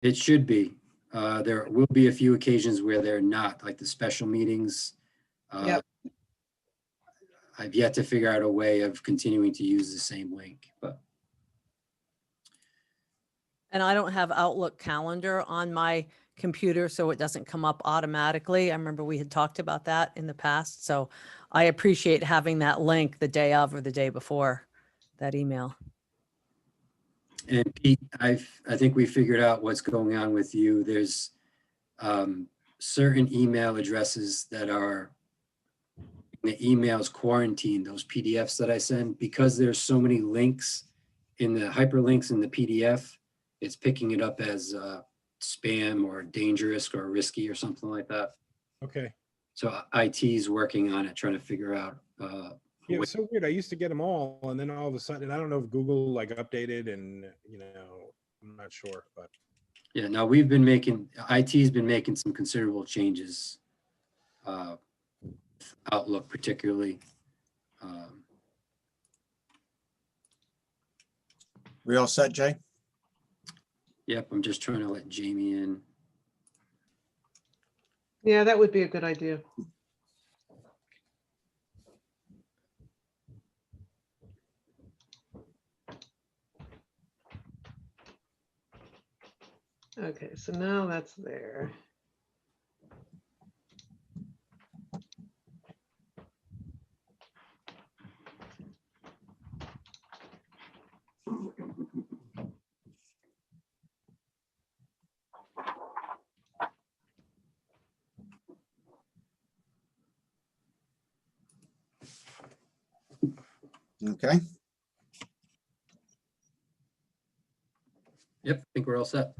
It should be. There will be a few occasions where they're not, like the special meetings. Yep. I've yet to figure out a way of continuing to use the same link, but And I don't have Outlook calendar on my computer, so it doesn't come up automatically. I remember we had talked about that in the past. So I appreciate having that link the day of or the day before that email. and Pete, I think we figured out what's going on with you. There's certain email addresses that are the emails quarantined, those PDFs that I send, because there's so many links in the hyperlinks in the PDF, it's picking it up as spam or dangerous or risky or something like that. Okay. So IT is working on it, trying to figure out. Yeah, it was so weird. I used to get them all, and then all of a sudden, I don't know if Google like updated, and I'm not sure, but Yeah, no, IT's been making some considerable changes. Outlook particularly. We all set, Jay? Yep, I'm just trying to let Jamie in. Yeah, that would be a good idea. Okay, so now that's there. Okay. Yep, I think we're all set.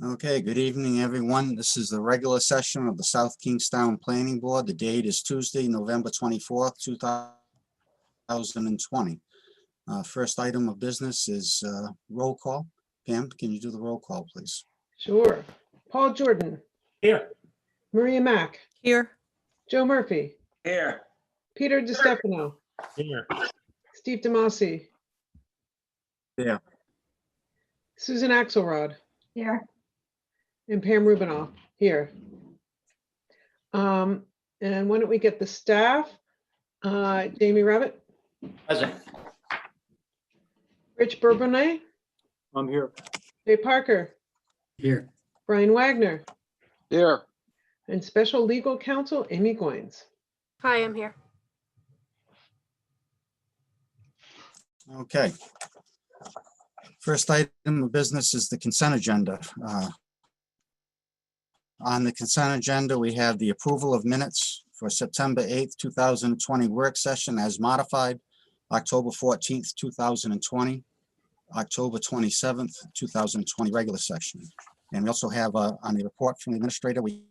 Okay, good evening, everyone. This is the regular session of the South Kingstown Planning Board. The date is Tuesday, November 24th, 2020. First item of business is roll call. Pam, can you do the roll call, please? Sure. Paul Jordan, here. Maria Mack, Here, Joe Murphy, Here. Peter DiStefano, Here. Steve Demasi. Yeah. Susan Axelrod. Here. And Pam Rubinoff here. And why don't we get the staff? Jamie Rabbit, Present. Rich Bourbonnais, I'm here. Jay Parker, Here, Brian Wagner, Here. and Special Legal Counsel Amy Goins. Hi, I'm here. Okay. First item of business is the consent agenda. On the consent agenda, we have the approval of minutes for September 8th, 2020 work session as modified, October 14th, 2020, October 27th, 2020 regular session. And we also have on the report from the administrator, we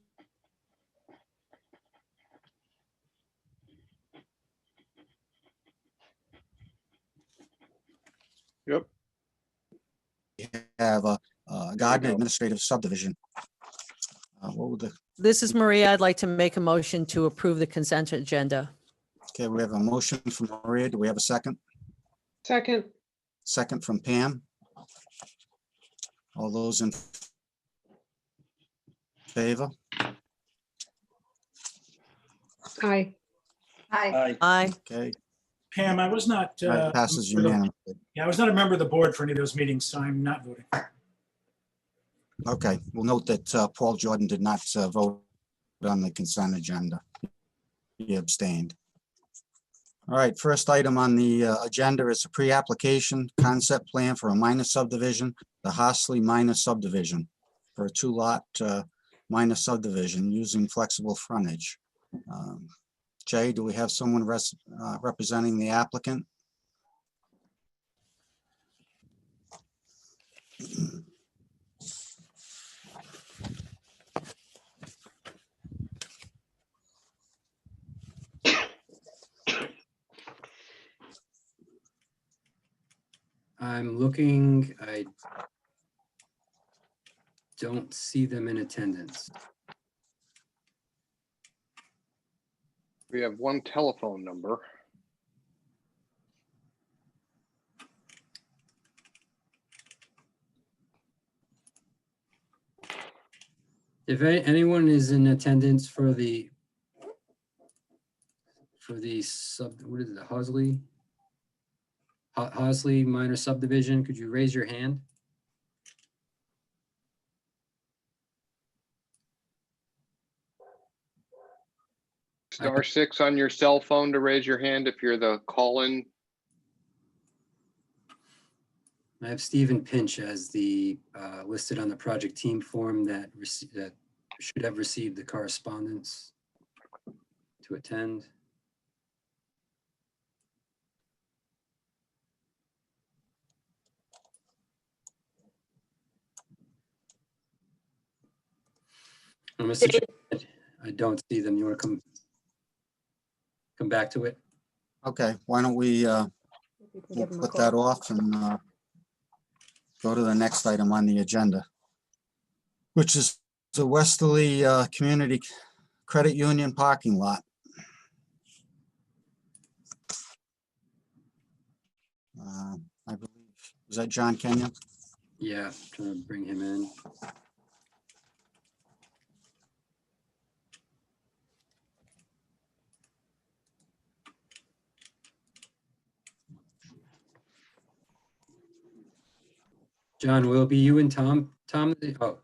Yep. have a Gardner Administrative Subdivision. What would the, this is Maria. I'd like to make a motion to approve the consent agenda. okay, we have a motion from Maria. Do we have a second? Second, Second from Pam. All those in favor? aye. Hi. Aye. Okay, Pam, I was not, that passes for the- unanimously. yeah, I was not a member of the board for any of those meetings, so I'm not voting. Okay, we'll note that Paul Jordan did not vote on the consent agenda. He abstained. All right, first item on the agenda is a pre-application concept plan for a minor subdivision, the Horsley minor subdivision, for a 2-lot minor subdivision using flexible frontage. Jay, do we have someone representing the applicant? I'm looking, I don't see them in attendance. We have one telephone number. If anyone is in attendance for the what is it, the Hosley minor subdivision, could you raise your hand? *6 on your cell phone to raise your hand if you're the call-in. I have Stephen Pinch as the listed on the project team form that should have received the correspondence to attend. Mr. Chairman, I don't see them. You want to come back to it? Okay, why don't we we'll put that off and go to the next item on the agenda, which is the Westerly Community Credit Union parking lot. I believe, is that John Kenyon? Yeah, trying to bring him in. John, will it be you and Tom? Tom, oh,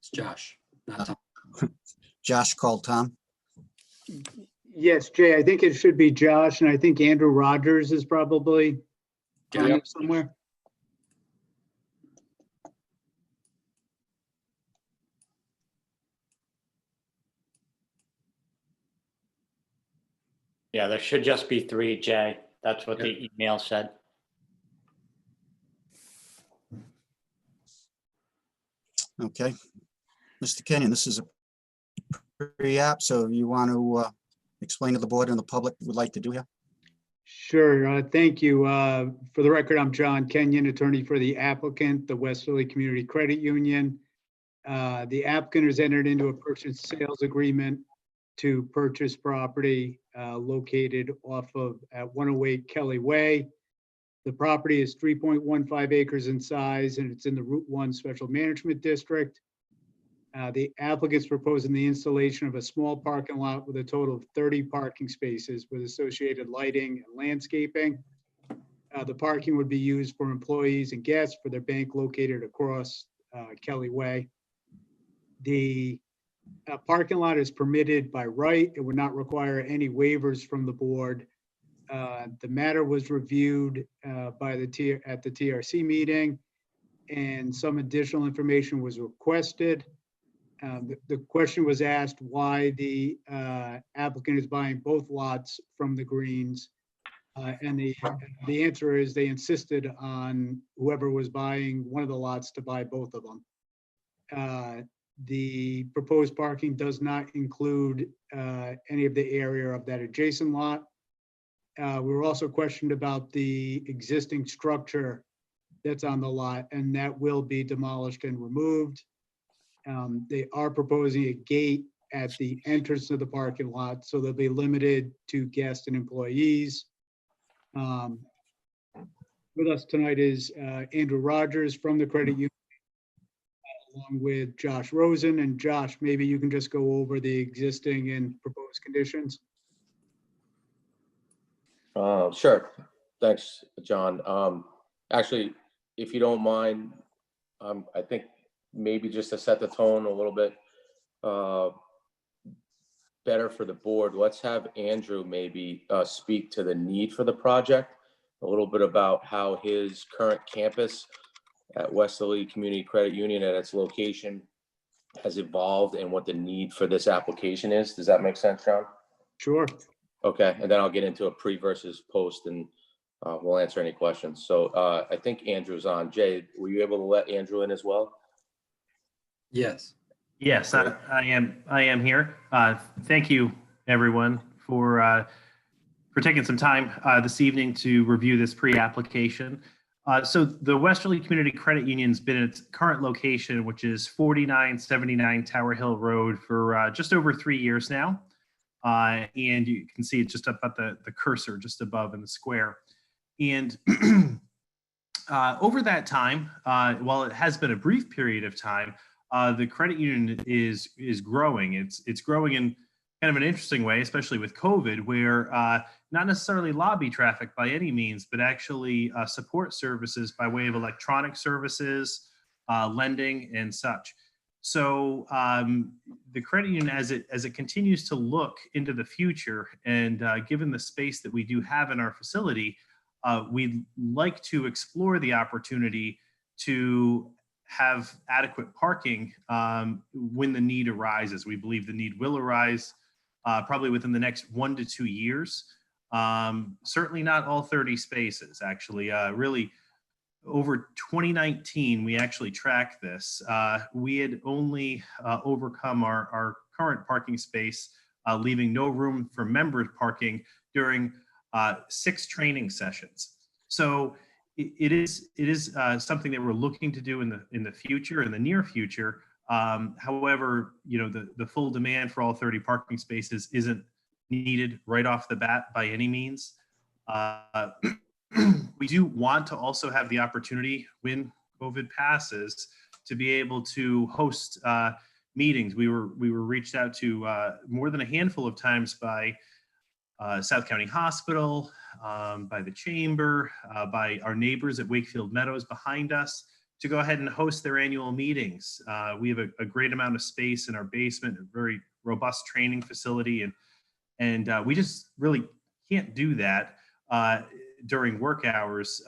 it's Josh, not Tom. Josh called Tom. Yes, Jay, I think it should be Josh, and I think Andrew Rogers is probably on Yep. it somewhere. Yeah, there should just be 3, Jay. That's what the email said. Okay. Mr. Kenyon, this is a pre-app, so you want to explain to the board and the public what we'd like to do here? Sure, thank you. For the record, I'm John Kenyon, attorney for the applicant, the Westerly Community Credit Union. The applicant has entered into a purchase sales agreement to purchase property located off of at 108 Kelly Way. The property is 3.15 acres in size, and it's in the Route 1 Special Management District. The applicant's proposing the installation of a small parking lot with a total of 30 parking spaces with associated lighting and landscaping. The parking would be used for employees and guests for their bank located across Kelly Way. The parking lot is permitted by right. It would not require any waivers from the board. The matter was reviewed at the TRC meeting, and some additional information was requested. The question was asked why the applicant is buying both lots from the Greens. And the answer is they insisted on whoever was buying one of the lots to buy both of them. The proposed parking does not include any of the area of that adjacent lot. We were also questioned about the existing structure that's on the lot, and that will be demolished and removed. They are proposing a gate at the entrance of the parking lot, so they'll be limited to guests and employees. With us tonight is Andrew Rogers from the credit union, along with Josh Rosen. And Josh, maybe you can just go over the existing and proposed conditions. Sure. Thanks, John. Actually, if you don't mind, I think maybe just to set the tone a little bit better for the board, let's have Andrew maybe speak to the need for the project, a little bit about how his current campus at Westerly Community Credit Union at its location has evolved and what the need for this application is. Does that make sense, John? Sure. Okay, and then I'll get into a pre versus post and we'll answer any questions. So I think Andrew's on. Jay, were you able to let Andrew in as well? Yes. Yes, I am here. Thank you, everyone, for taking some time this evening to review this pre-application. So the Westerly Community Credit Union's been at its current location, which is 4979 Tower Hill Road, for just over 3 years now. And you can see it just up at the cursor just above in the square. And over that time, while it has been a brief period of time, the credit union is growing. It's growing in kind of an interesting way, especially with COVID, where not necessarily lobby traffic by any means, but actually support services by way of electronic services, lending, and such. So the credit union, as it continues to look into the future, and given the space that we do have in our facility, we'd like to explore the opportunity to have adequate parking when the need arises. We believe the need will arise probably within the next 1 to 2 years. Certainly not all 30 spaces, actually. Really, over 2019, we actually tracked this. We had only overcome our current parking space, leaving no room for member parking during 6 training sessions. So it is something that we're looking to do in the future, in the near future. However, the full demand for all 30 parking spaces isn't needed right off the bat by any means. We do want to also have the opportunity, when COVID passes, to be able to host meetings. We were reached out to more than a handful of times by South County Hospital, by the Chamber, by our neighbors at Wakefield Meadows behind us, to go ahead and host their annual meetings. We have a great amount of space in our basement, a very robust training facility, and we just really can't do that during work hours,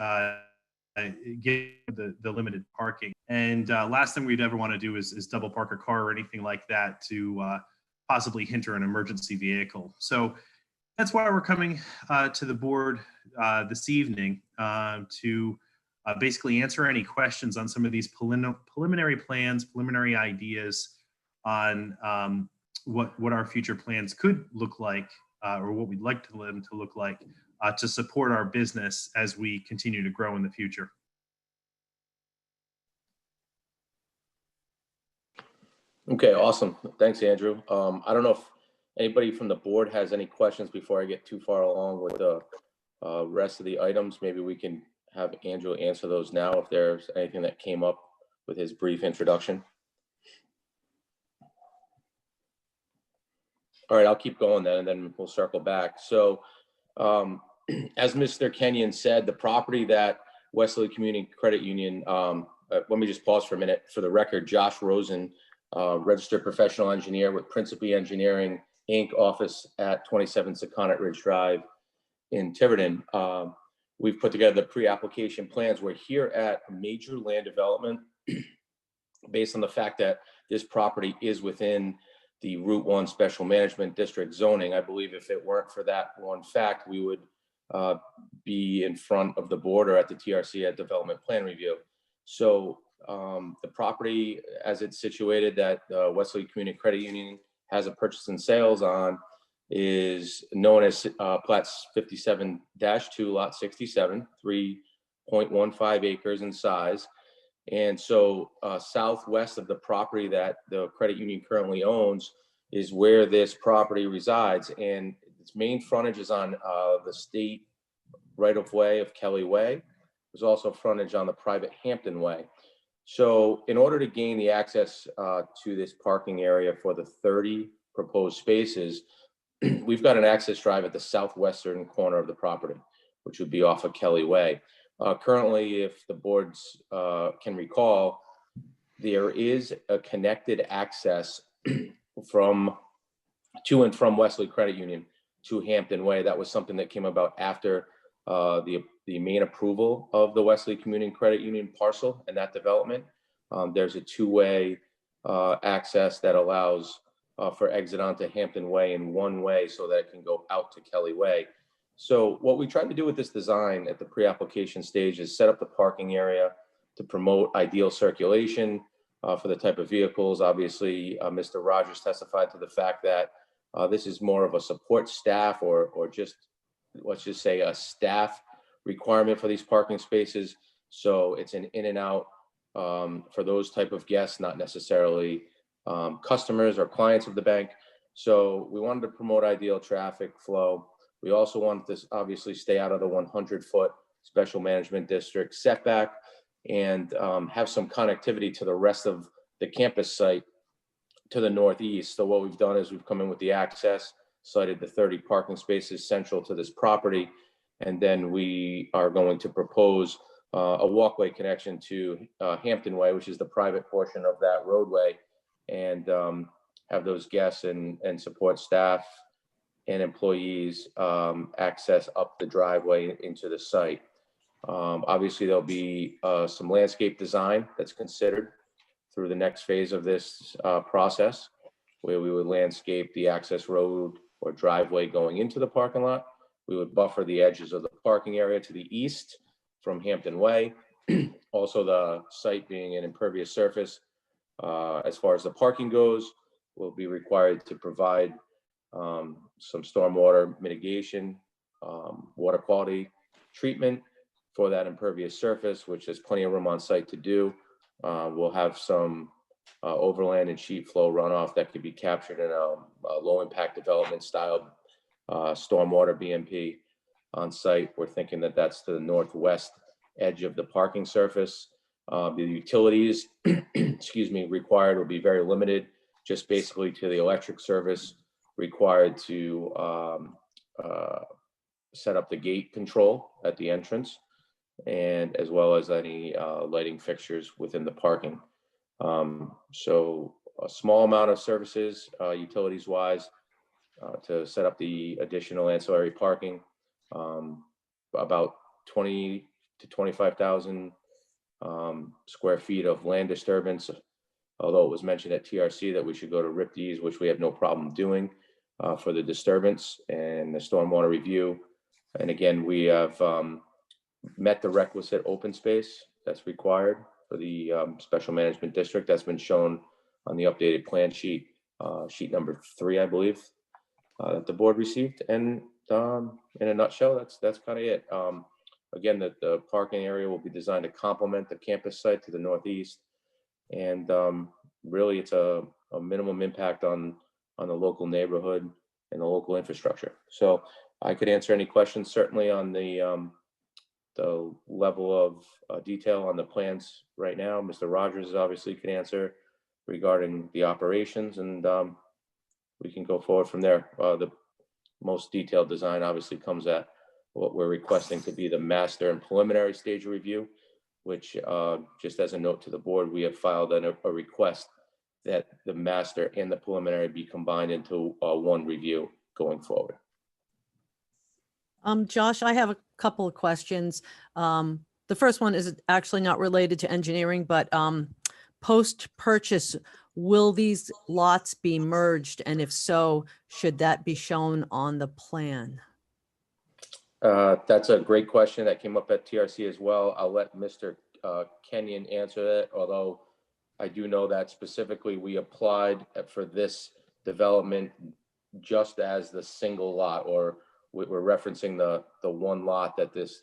given the limited parking. And last thing we'd ever want to do is double park a car or anything like that to possibly hinder an emergency vehicle. So that's why we're coming to the board this evening to basically answer any questions on some of these preliminary plans, preliminary ideas on what our future plans could look like, or what we'd like them to look like, to support our business as we continue to grow in the future. Okay, awesome. Thanks, Andrew. I don't know if anybody from the board has any questions before I get too far along with the rest of the items. Maybe we can have Andrew answer those now if there's anything that came up with his brief introduction. All right, I'll keep going then, and then we'll circle back. So as Mr. Kenyon said, the property that Westerly Community Credit Union, let me just pause for a minute. For the record, Josh Rosen, registered professional engineer with Principi Engineering, Inc. office at 27 Secundit Ridge Drive in Tiverton. We've put together the pre-application plans. We're here at a major land development based on the fact that this property is within the Route 1 Special Management District zoning. I believe if it weren't for that one fact, we would be in front of the board or at the TRC at development plan review. So the property as it's situated that Westerly Community Credit Union has a purchase and sales on is known as Plats 57-2, Lot 67, 3.15 acres in size. And so southwest of the property that the credit union currently owns is where this property resides. And its main frontage is on the state right-of-way of Kelly Way. There's also frontage on the private Hampton Way. So in order to gain the access to this parking area for the 30 proposed spaces, we've got an access drive at the southwestern corner of the property, which would be off of Kelly Way. Currently, if the boards can recall, there is a connected access to and from Westerly Credit Union to Hampton Way. That was something that came about after the main approval of the Westerly Community Credit Union parcel and that development. There's a two-way access that allows for exit onto Hampton Way in one way so that it can go out to Kelly Way. So what we tried to do with this design at the pre-application stage is set up the parking area to promote ideal circulation for the type of vehicles. Obviously, Mr. Rogers testified to the fact that this is more of a support staff or just, let's just say, a staff requirement for these parking spaces. So it's an in and out for those type of guests, not necessarily customers or clients of the bank. So we wanted to promote ideal traffic flow. We also wanted to obviously stay out of the 100-foot special management district setback and have some connectivity to the rest of the campus site to the northeast. So what we've done is we've come in with the access, cited the 30 parking spaces central to this property, and then we are going to propose a walkway connection to Hampton Way, which is the private portion of that roadway, and have those guests and support staff and employees access up the driveway into the site. Obviously, there'll be some landscape design that's considered through the next phase of this process, where we would landscape the access road or driveway going into the parking lot. We would buffer the edges of the parking area to the east from Hampton Way. Also, the site being an impervious surface, as far as the parking goes, will be required to provide some stormwater mitigation, water quality treatment for that impervious surface, which there's plenty of room on site to do. We'll have some overland and sheet flow runoff that could be captured in a low impact development style stormwater BMP on site. We're thinking that that's to the northwest edge of the parking surface. The utilities, excuse me, required will be very limited, just basically to the electric service required to set up the gate control at the entrance, and as well as any lighting fixtures within the parking. So a small amount of services, utilities wise, to set up the additional ancillary parking, about 20 to 25,000 square feet of land disturbance, although it was mentioned at TRC that we should go to RIPDs, which we have no problem doing for the disturbance and the stormwater review. And again, we have met the requisite open space that's required for the special management district. That's been shown on the updated plan sheet, sheet number 3, I believe, that the board received. And in a nutshell, that's kind of it. Again, the parking area will be designed to complement the campus site to the northeast. And really, it's a minimum impact on the local neighborhood and the local infrastructure. So I could answer any questions, certainly on the level of detail on the plans right now. Mr. Rogers obviously can answer regarding the operations, and we can go forward from there. The most detailed design obviously comes at what we're requesting to be the master and preliminary stage review, which just as a note to the board, we have filed a request that the master and the preliminary be combined into one review going forward. Josh, I have a couple of questions. The first one is actually not related to engineering, but post-purchase, will these lots be merged? And if so, should that be shown on the plan? That's a great question that came up at TRC as well. I'll let Mr. Kenyon answer that, although I do know that specifically we applied for this development just as the single lot, or we're referencing the one lot that this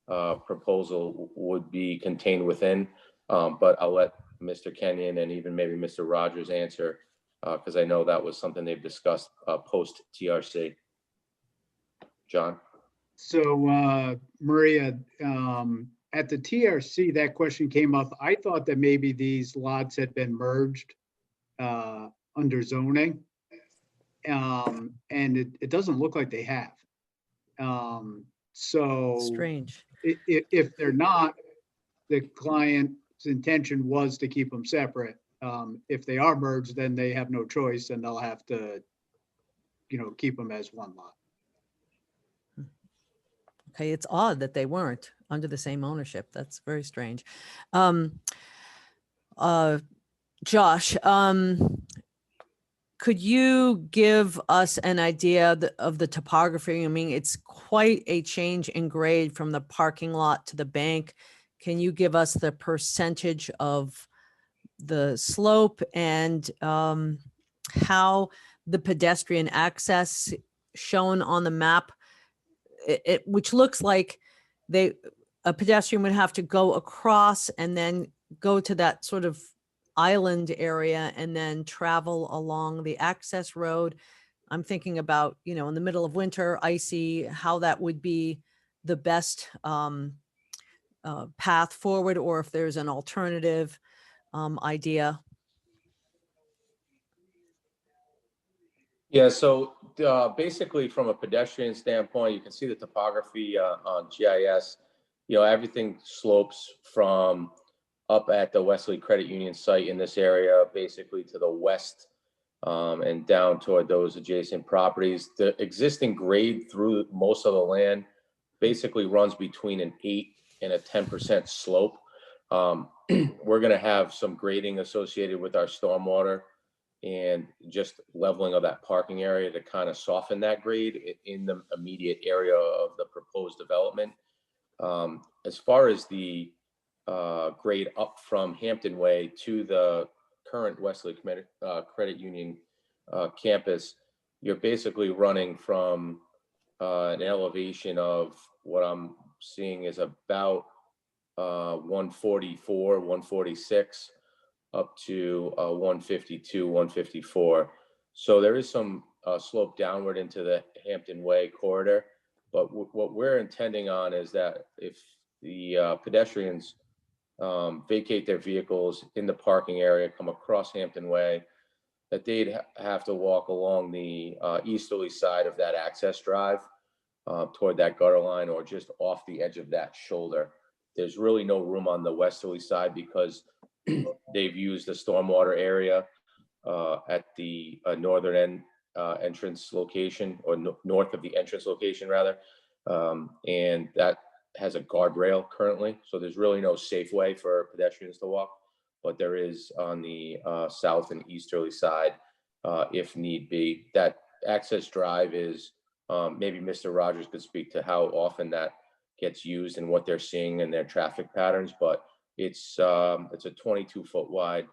proposal would be contained within. But I'll let Mr. Kenyon and even maybe Mr. Rogers answer, because I know that was something they've discussed post TRC. John? So Maria, at the TRC, that question came up. I thought that maybe these lots had been merged under zoning. And it doesn't look like they have. So Strange. if they're not, the client's intention was to keep them separate. If they are merged, then they have no choice and they'll have to, keep them as one lot. Okay, it's odd that they weren't under the same ownership. That's very strange. Josh, could you give us an idea of the topography? I mean, it's quite a change in grade from the parking lot to the bank. Can you give us the percentage of the slope and how the pedestrian access shown on the map, which looks like a pedestrian would have to go across and then go to that sort of island area and then travel along the access road. I'm thinking about, in the middle of winter, icy, how that would be the best path forward, or if there's an alternative idea. Yeah, so basically from a pedestrian standpoint, you can see the topography on GIS. You know, everything slopes from up at the Wesley Credit Union site in this area, basically to the west and down toward those adjacent properties. The existing grade through most of the land basically runs between an 8 and a 10% slope. We're going to have some grading associated with our stormwater and just leveling of that parking area to kind of soften that grade in the immediate area of the proposed development. As far as the grade up from Hampton Way to the current Wesley Credit Union campus, you're basically running from an elevation of what I'm seeing is about 144, 146 up to 152, 154. So there is some slope downward into the Hampton Way corridor. But what we're intending on is that if the pedestrians vacate their vehicles in the parking area, come across Hampton Way, that they'd have to walk along the easterly side of that access drive toward that gutter line or just off the edge of that shoulder. There's really no room on the westerly side because they've used the stormwater area at the northern end entrance location, or north of the entrance location rather. And that has a guardrail currently. So there's really no safe way for pedestrians to walk, but there is on the south and easterly side if need be. That access drive is, maybe Mr. Rogers could speak to how often that gets used and what they're seeing in their traffic patterns, but it's a 22-foot wide,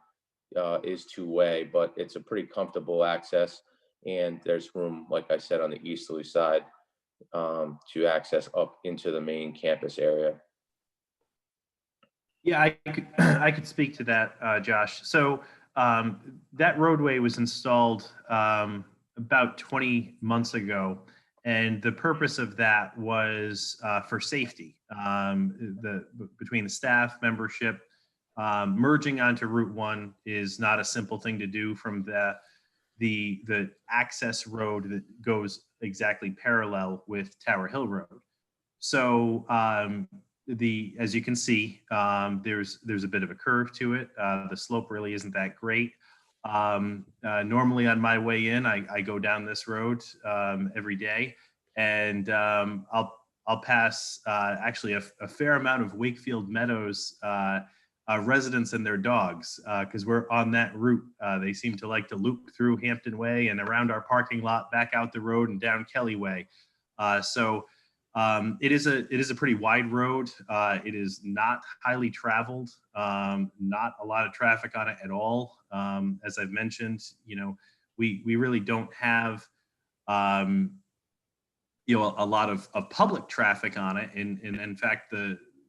is two-way, but it's a pretty comfortable access. And there's room, like I said, on the easterly side to access up into the main campus area. Yeah, I could speak to that, Josh. So that roadway was installed about 20 months ago. And the purpose of that was for safety. Between the staff membership, merging onto Route 1 is not a simple thing to do from the access road that goes exactly parallel with Tower Hill Road. So as you can see, there's a bit of a curve to it. The slope really isn't that great. Normally on my way in, I go down this road every day, and I'll pass actually a fair amount of Wakefield Meadows residents and their dogs, because we're on that route. They seem to like to loop through Hampton Way and around our parking lot, back out the road and down Kelly Way. So it is a pretty wide road. It is not highly traveled, not a lot of traffic on it at all. As I've mentioned, we really don't have a lot of public traffic on it. And in fact,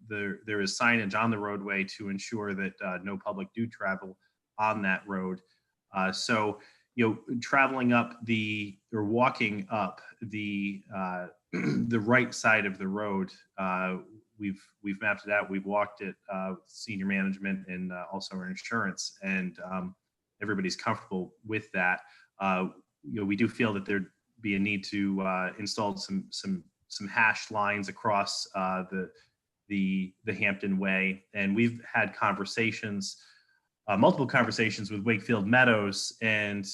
there is signage on the roadway to ensure that no public do travel on that road. So traveling up or walking up the right side of the road, we've mapped it out. We've walked it with senior management and also our insurance, and everybody's comfortable with that. We do feel that there'd be a need to install some hashed lines across the Hampton Way, and we've had conversations, multiple conversations with Wakefield Meadows and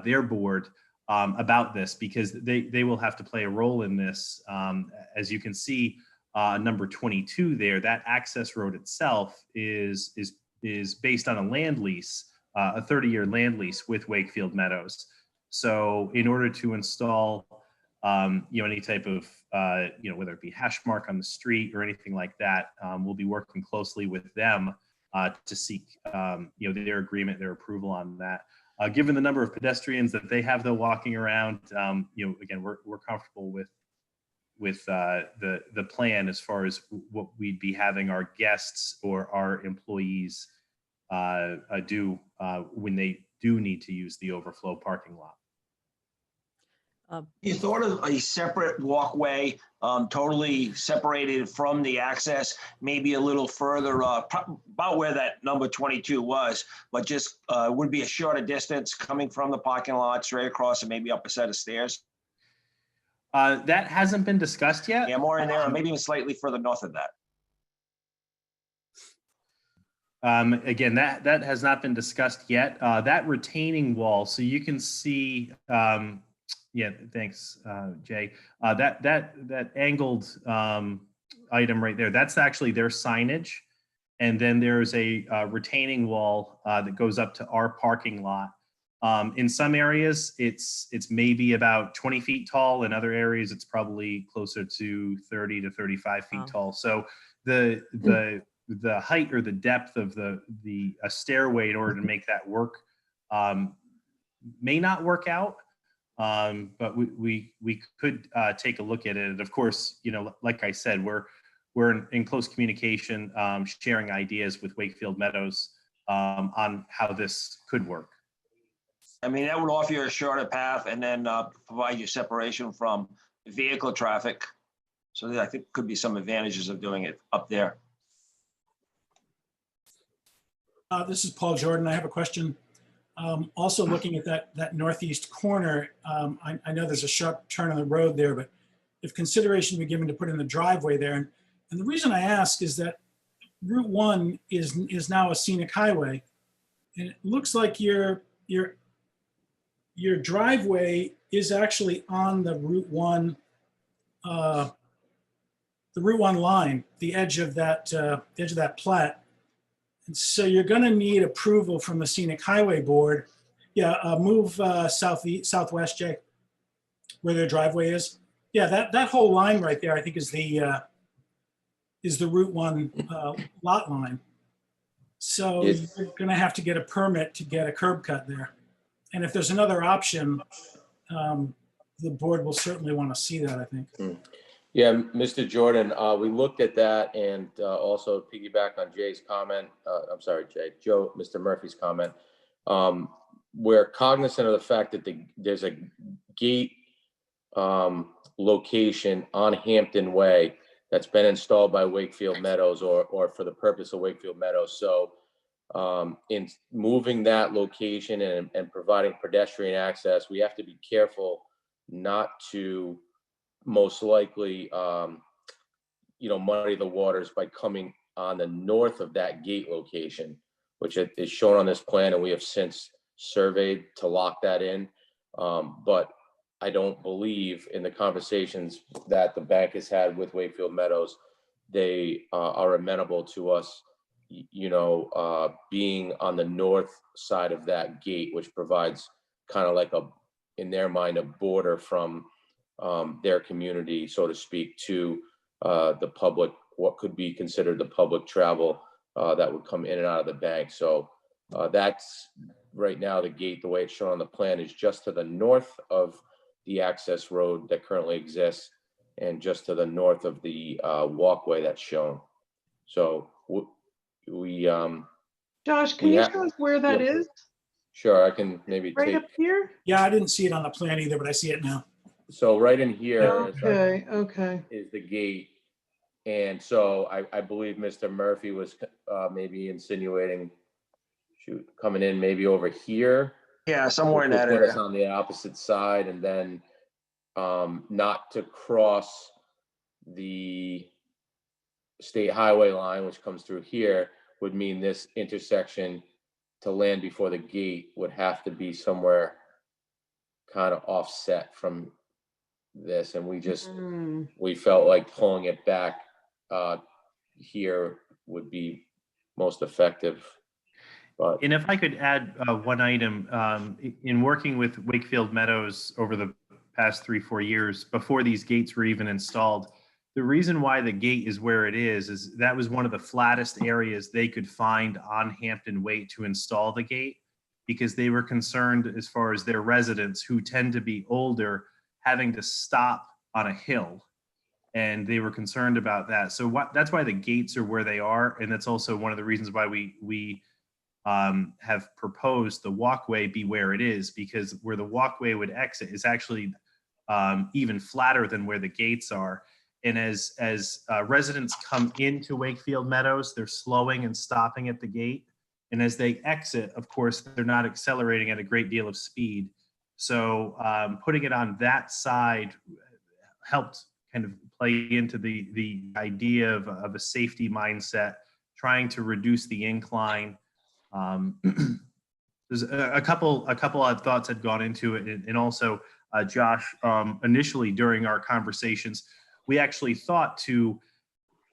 their board about this, because they will have to play a role in this. As you can see, number 22 there, that access road itself is based on a land lease, a 30-year land lease with Wakefield Meadows. So in order to install any type of, whether it be hash mark on the street or anything like that, we'll be working closely with them to seek, their agreement, their approval on that. Given the number of pedestrians that they have though walking around, again, we're comfortable with the plan as far as what we'd be having our guests or our employees do when they do need to use the overflow parking lot. You thought of a separate walkway, totally separated from the access, maybe a little further, about where that number 22 was, but just would be a shorter distance coming from the parking lot straight across and maybe up a set of stairs? That hasn't been discussed yet. Yeah, more in there, or maybe even slightly further north of that. Again, that has not been discussed yet. That retaining wall, so you can see, yeah, thanks, Jay. That angled item right there, that's actually their signage. And then there's a retaining wall that goes up to our parking lot. In some areas, it's maybe about 20 feet tall. In other areas, it's probably closer to 30 to 35 feet tall. So the height or the depth of a stairway in order to make that work may not work out. But we could take a look at it. And of course, you know, like I said, we're in close communication, sharing ideas with Wakefield Meadows on how this could work. I mean, that would offer you a shorter path and then provide you separation from vehicle traffic. So I think could be some advantages of doing it up there. This is Paul Jordan. I have a question. Also looking at that northeast corner, I know there's a sharp turn on the road there, but if consideration be given to put in the driveway there, and the reason I ask is that Route 1 is now a scenic highway, and it looks like your driveway is actually on the Route 1 line, the edge of that plat. And so you're going to need approval from the Scenic Highway Board. Yeah, move southwest, Jay, where their driveway is. Yeah, that whole line right there, I think, is the Route 1 lot line. So you're going to have to get a permit to get a curb cut there. And if there's another option, the board will certainly want to see that, I think. Yeah, Mr. Jordan, we looked at that and also piggyback on Jay's comment. I'm sorry, Jay, Mr. Murphy's comment. We're cognizant of the fact that there's a gate location on Hampton Way that's been installed by Wakefield Meadows or for the purpose of Wakefield Meadows. So in moving that location and providing pedestrian access, we have to be careful not to most likely, muddy the waters by coming on the north of that gate location, which is shown on this plan, and we have since surveyed to lock that in. But I don't believe in the conversations that the bank has had with Wakefield Meadows, they are amenable to us, being on the north side of that gate, which provides kind of like in their mind, a border from their community, so to speak, to the public, what could be considered the public travel that would come in and out of the bank. So that's right now the gate, the way it's shown on the plan, is just to the north of the access road that currently exists and just to the north of the walkway that's shown. So we Josh, can you show us where that is? Sure, I can maybe Right take. up here? Yeah, I didn't see it on the plan either, but I see it now. So right in here Okay. is the gate. And so I believe Mr. Murphy was maybe insinuating, coming in maybe over here. Yeah, somewhere in that Put us area. on the opposite side, and then not to cross the state highway line, which comes through here, would mean this intersection to land before the gate would have to be somewhere kind of offset from this. And we felt like pulling it back here would be most effective. But And if I could add one item, in working with Wakefield Meadows over the past 3-4 years, before these gates were even installed, the reason why the gate is where it is that was one of the flattest areas they could find on Hampton Way to install the gate, because they were concerned as far as their residents, who tend to be older, having to stop on a hill. And they were concerned about that. So that's why the gates are where they are. And that's also one of the reasons why we have proposed the walkway be where it is, because where the walkway would exit is actually even flatter than where the gates are. And as residents come into Wakefield Meadows, they're slowing and stopping at the gate. And as they exit, of course, they're not accelerating at a great deal of speed. So putting it on that side helped kind of play into the idea of a safety mindset, trying to reduce the incline. There's a couple of thoughts had gone into it, and also Josh, initially during our conversations, we actually thought to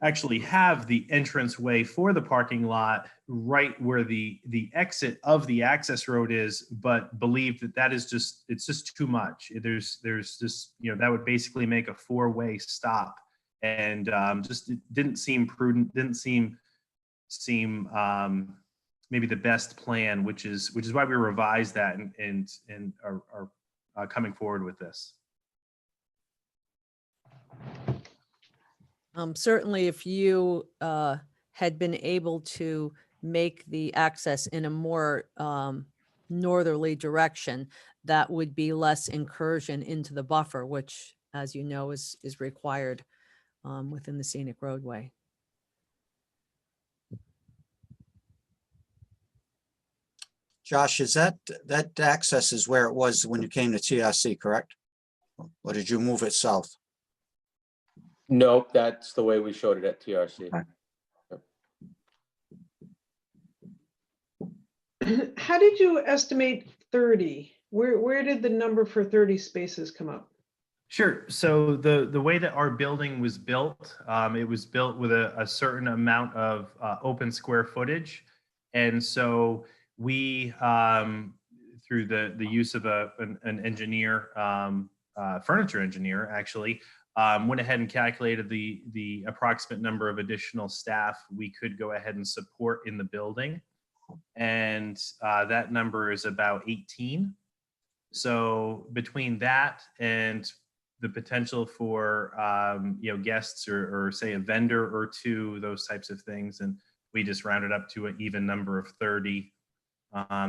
actually have the entranceway for the parking lot right where the exit of the access road is, but believed that it's just too much. There's just, that would basically make a 4-way stop, and just it didn't seem prudent, didn't seem maybe the best plan, which is why we revised that and are coming forward with this. Certainly, if you had been able to make the access in a more northerly direction, that would be less incursion into the buffer, which, as you know, is required within the scenic roadway. Josh, is that access is where it was when you came to TRC, correct? Or did you move it south? Nope, that's the way we showed it at TRC. How did you estimate 30? Where did the number for 30 spaces come up? Sure. So the way that our building was built, it was built with a certain amount of open square footage. And so we, through the use of an engineer, furniture engineer actually, went ahead and calculated the approximate number of additional staff we could go ahead and support in the building. And that number is about 18. So between that and the potential for guests or say a vendor or two, those types of things, and we just rounded up to an even number of 30.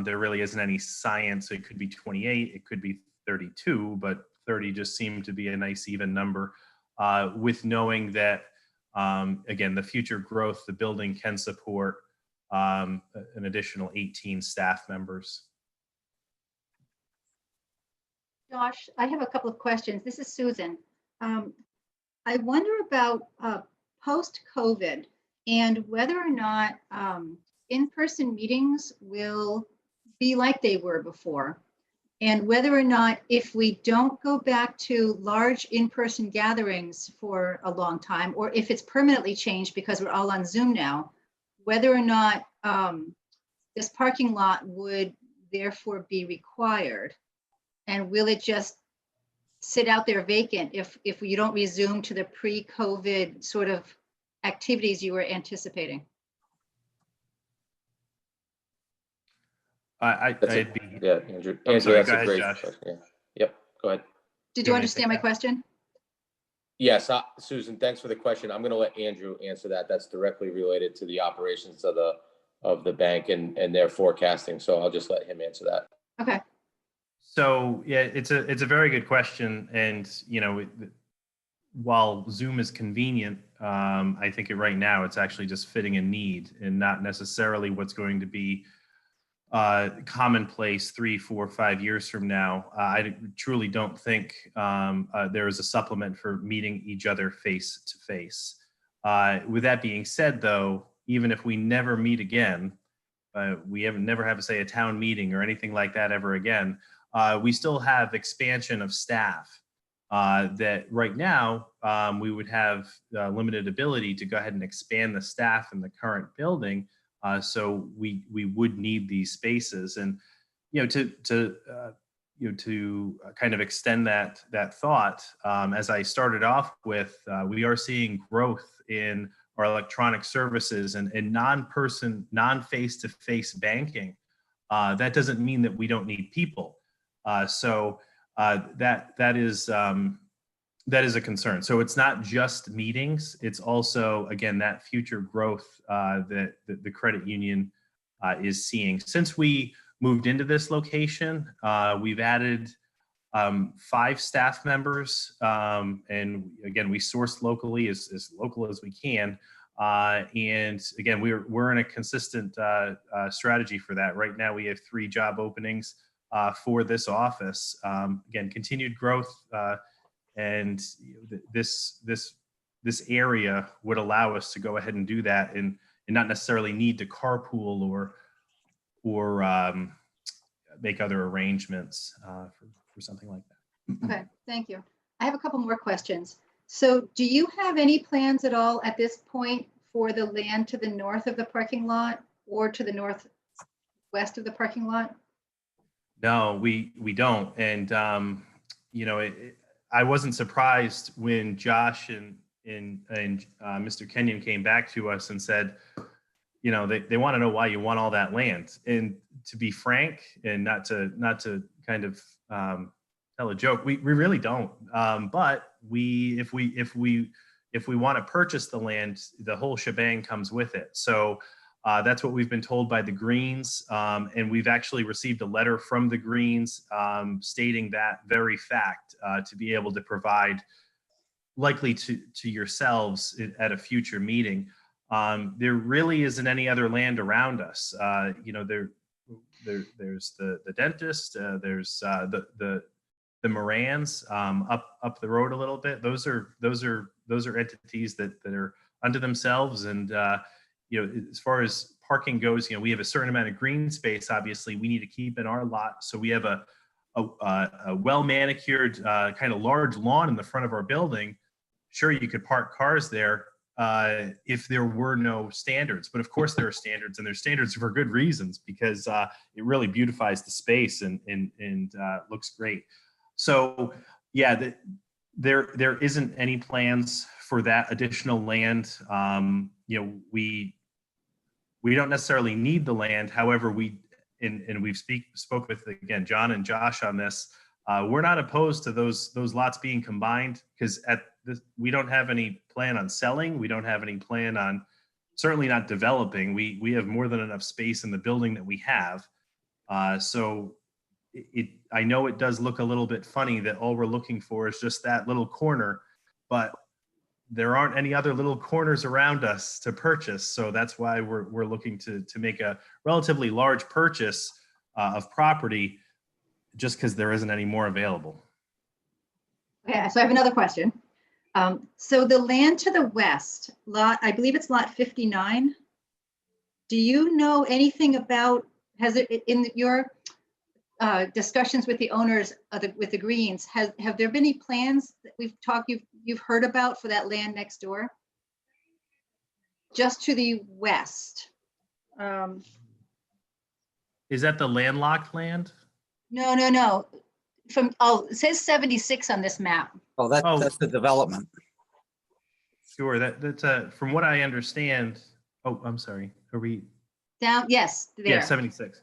There really isn't any science. It could be 28, it could be 32, but 30 just seemed to be a nice even number, with knowing that, again, the future growth, the building can support an additional 18 staff members. Josh, I have a couple of questions. This is Susan. I wonder about post-COVID and whether or not in-person meetings will be like they were before, and whether or not, if we don't go back to large in-person gatherings for a long time, or if it's permanently changed because we're all on Zoom now, whether or not this parking lot would therefore be required. And will it just sit out there vacant if you don't resume to the pre-COVID sort of activities you were anticipating? I'd be, yeah, Andrew. I'm Andrew, sorry, that's go a ahead, great Josh. question. Yeah. Yep, go ahead. Did You you want me to understand take my that? question? Yes, Susan, thanks for the question. I'm going to let Andrew answer that. That's directly related to the operations of the bank and their forecasting. So I'll just let him answer that. Okay. So yeah, it's a very good question, and while Zoom is convenient, I think right now it's actually just fitting a need and not necessarily what's going to be commonplace 3, 4, 5 years from now. I truly don't think there is a supplement for meeting each other face to face. With that being said, though, even if we never meet again, we never have, say, a town meeting or anything like that ever again, we still have expansion of staff that right now we would have limited ability to go ahead and expand the staff in the current building. So we would need these spaces, and to kind of extend that thought, as I started off with, we are seeing growth in our electronic services and non-face-to-face banking. That doesn't mean that we don't need people. So that is a concern. So it's not just meetings, it's also, again, that future growth that the credit union is seeing. Since we moved into this location, we've added 5 staff members. And again, we sourced locally as local as we can. And again, we're in a consistent strategy for that. Right now, we have 3 job openings for this office. Again, continued growth, and this area would allow us to go ahead and do that, and not necessarily need to carpool or make other arrangements for something like that. Okay, thank you. I have a couple more questions. So do you have any plans at all at this point for the land to the north of the parking lot or to the northwest of the parking lot? No, we don't. And, I wasn't surprised when Josh and Mr. Kenyon came back to us and said, they want to know why you want all that land. And to be frank, and not to kind of tell a joke, we really don't. But if we want to purchase the land, the whole shebang comes with it. So that's what we've been told by the Greens. And we've actually received a letter from the Greens stating that very fact to be able to provide likely to yourselves at a future meeting. There really isn't any other land around us. There's the dentist, there's the Morans up the road a little bit. Those are entities that are unto themselves. And as far as parking goes, we have a certain amount of green space. Obviously, we need to keep in our lot. So we have a well manicured kind of large lawn in the front of our building. Sure, you could park cars there if there were no standards. But of course there are standards, and there's standards for good reasons, because it really beautifies the space and looks great. So yeah, there isn't any plans for that additional land. We don't necessarily need the land. However, we've spoke with, again, John and Josh on this. We're not opposed to those lots being combined, because we don't have any plan on selling. We don't have any plan on certainly not developing. We have more than enough space in the building that we have. So I know it does look a little bit funny that all we're looking for is just that little corner, but there aren't any other little corners around us to purchase. So that's why we're looking to make a relatively large purchase of property, just because there isn't any more available. Okay, so I have another question. So the land to the west, I believe it's lot 59. Do you know anything about, has it, in your discussions with the owners with the Greens, have there been any plans that you've heard about for that land next door? Just to the west. Is that the landlocked land? No. It says 76 on this map. Oh, that's the development. Sure, that's from what I understand. Oh, I'm sorry. Are we down? Yes, there. Yeah, 76.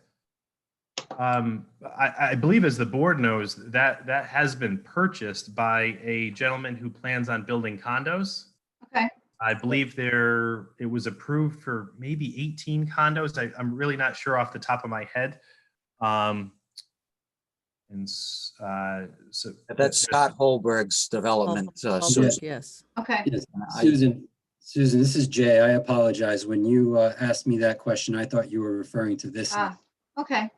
I believe, as the board knows, that has been purchased by a gentleman who plans on building condos. Okay. I believe it was approved for maybe 18 condos. I'm really not sure off the top of my head. So that's Scott Holberg's development. Susan. Yes. Okay. Yes. Susan, this is Jay. I apologize. When you asked me that question, I thought you were referring to this. Okay.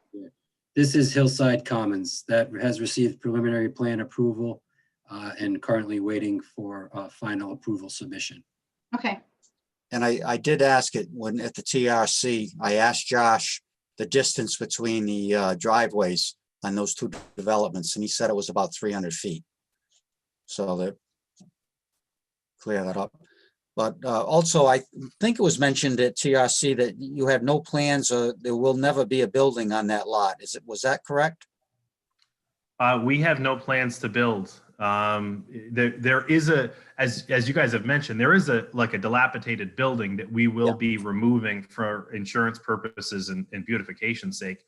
This is Hillside Commons that has received preliminary plan approval and currently waiting for final approval submission. Okay. And I did ask it at the TRC, I asked Josh the distance between the driveways on those 2 developments, and he said it was about 300 feet. So that clear that up. But also, I think it was mentioned at TRC that you have no plans, or there will never be a building on that lot. Was that correct? We have no plans to build. There is as you guys have mentioned, there is a dilapidated building that we will be removing for insurance purposes and beautification's sake.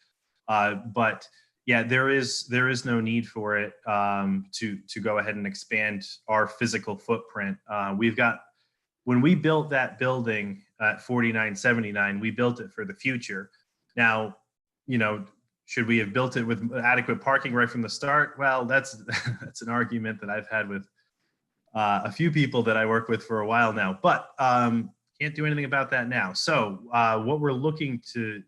But yeah, there is no need for it to go ahead and expand our physical footprint. When we built that building at 4979, we built it for the future. Now, should we have built it with adequate parking right from the start? Well, that's that's an argument that I've had with a few people that I work with for a while now, but can't do anything about that now. So what we're looking to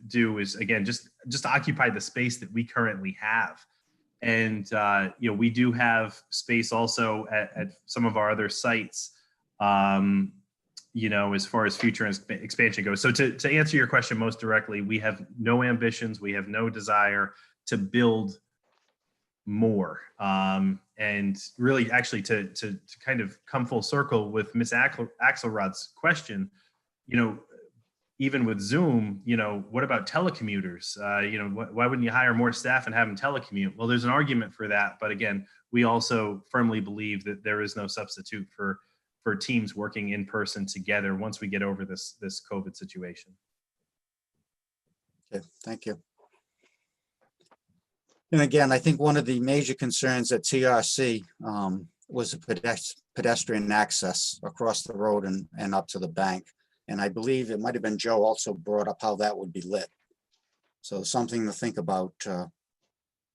do is, again, just occupy the space that we currently have. And, you know, we do have space also at some of our other sites, you know, as far as future expansion goes. So to answer your question most directly, we have no ambitions, we have no desire to build more. And really, actually, to kind of come full circle with Ms. Axelrod's question, you know, even with Zoom, you know, what about telecommuters? You know, why wouldn't you hire more staff and have them telecommute? Well, there's an argument for that. But again, we also firmly believe that there is no substitute for teams working in person together once we get over this COVID situation. Okay, thank you. And again, I think one of the major concerns at TRC was the pedestrian access across the road and up to the bank. And I believe it might have been Joe also brought up how that would be lit. So something to think about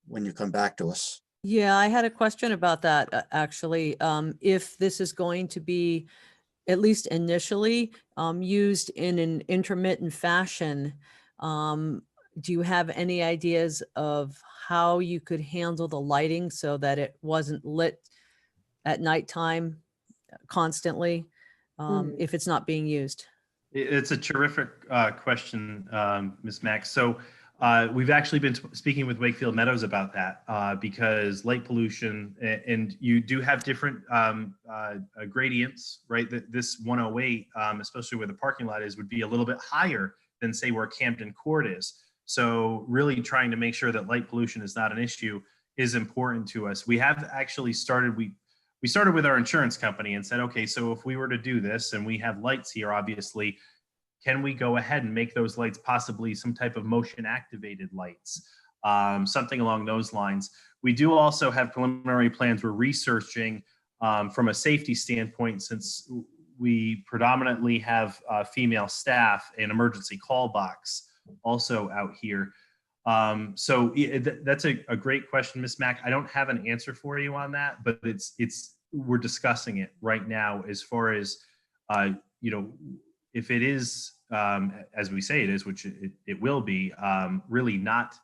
when you come back to us. Yeah, I had a question about that, actually. If this is going to be, at least initially, used in an intermittent fashion, do you have any ideas of how you could handle the lighting so that it wasn't lit at nighttime constantly if it's not being used? It's a terrific question, Ms. Max. So we've actually been speaking with Wakefield Meadows about that because light pollution, and you do have different gradients, right? This 108, especially where the parking lot is, would be a little bit higher than, say, where Camden Court is. So really trying to make sure that light pollution is not an issue is important to us. We have actually started, we started with our insurance company and said, okay, so if we were to do this and we have lights here, obviously, can we go ahead and make those lights possibly some type of motion activated lights, something along those lines. We do also have preliminary plans. We're researching from a safety standpoint, since we predominantly have female staff, an emergency call box also out here. So that's a great question, Ms. Mack. I don't have an answer for you on that, but we're discussing it right now as far as, you know, if it is, as we say it is, which it will be, really not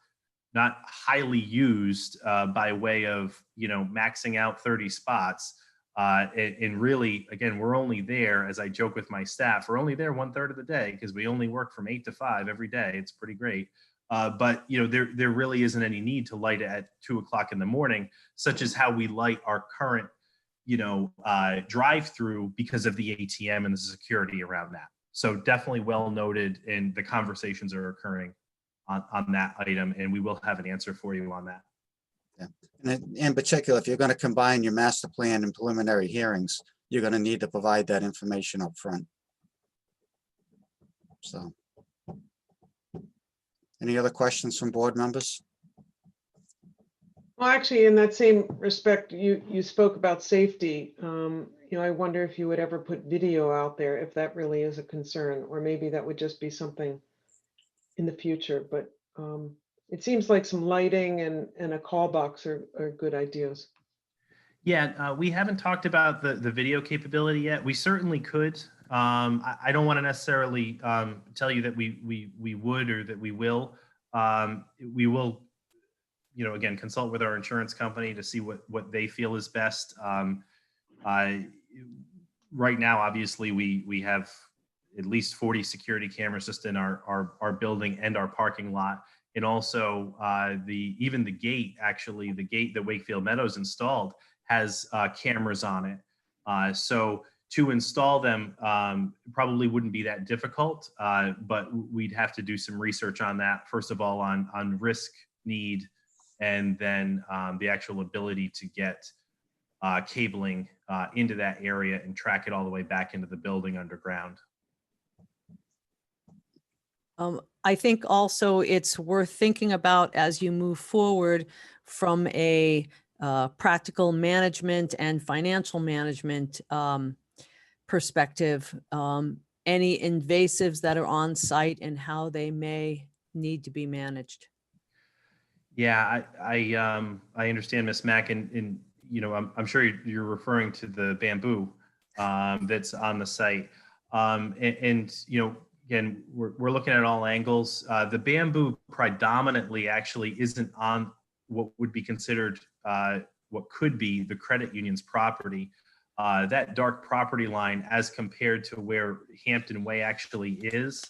highly used by way of, you know, maxing out 30 spots. And really, again, we're only there, as I joke with my staff, we're only there 1/3 of the day because we only work from 8 to 5 every day. It's pretty great. But, you know, there really isn't any need to light it at 2 o'clock in the morning, such as how we light our current, you know, drive-through because of the ATM and the security around that. So definitely well noted, and the conversations are occurring on that item, and we will have an answer for you on that. Yeah. And in particular, if you're going to combine your master plan and preliminary hearings, you're going to need to provide that information up front. So, any other questions from board members? Well, actually, in that same respect, you spoke about safety. You know, I wonder if you would ever put video out there, if that really is a concern, or maybe that would just be something in the future. But it seems like some lighting and a call box are good ideas. Yeah, we haven't talked about the video capability yet. We certainly could. I don't want to necessarily tell you that we would or that we will. We will, you know, again, consult with our insurance company to see what they feel is best. Right now, obviously, we have at least 40 security cameras just in our building and our parking lot. And also even the gate, actually, the gate that Wakefield Meadows installed has cameras on it. So to install them probably wouldn't be that difficult, but we'd have to do some research on that. First of all, on risk, need, and then the actual ability to get cabling into that area and track it all the way back into the building underground. I think also it's worth thinking about as you move forward from a practical management and financial management perspective, any invasives that are on site and how they may need to be managed. Yeah, I understand, Ms. Mack, and you know, I'm sure you're referring to the bamboo that's on the site. And you know, again, we're looking at all angles. The bamboo predominantly actually isn't on what would be considered what could be the credit union's property. That dark property line, as compared to where Hampton Way actually is,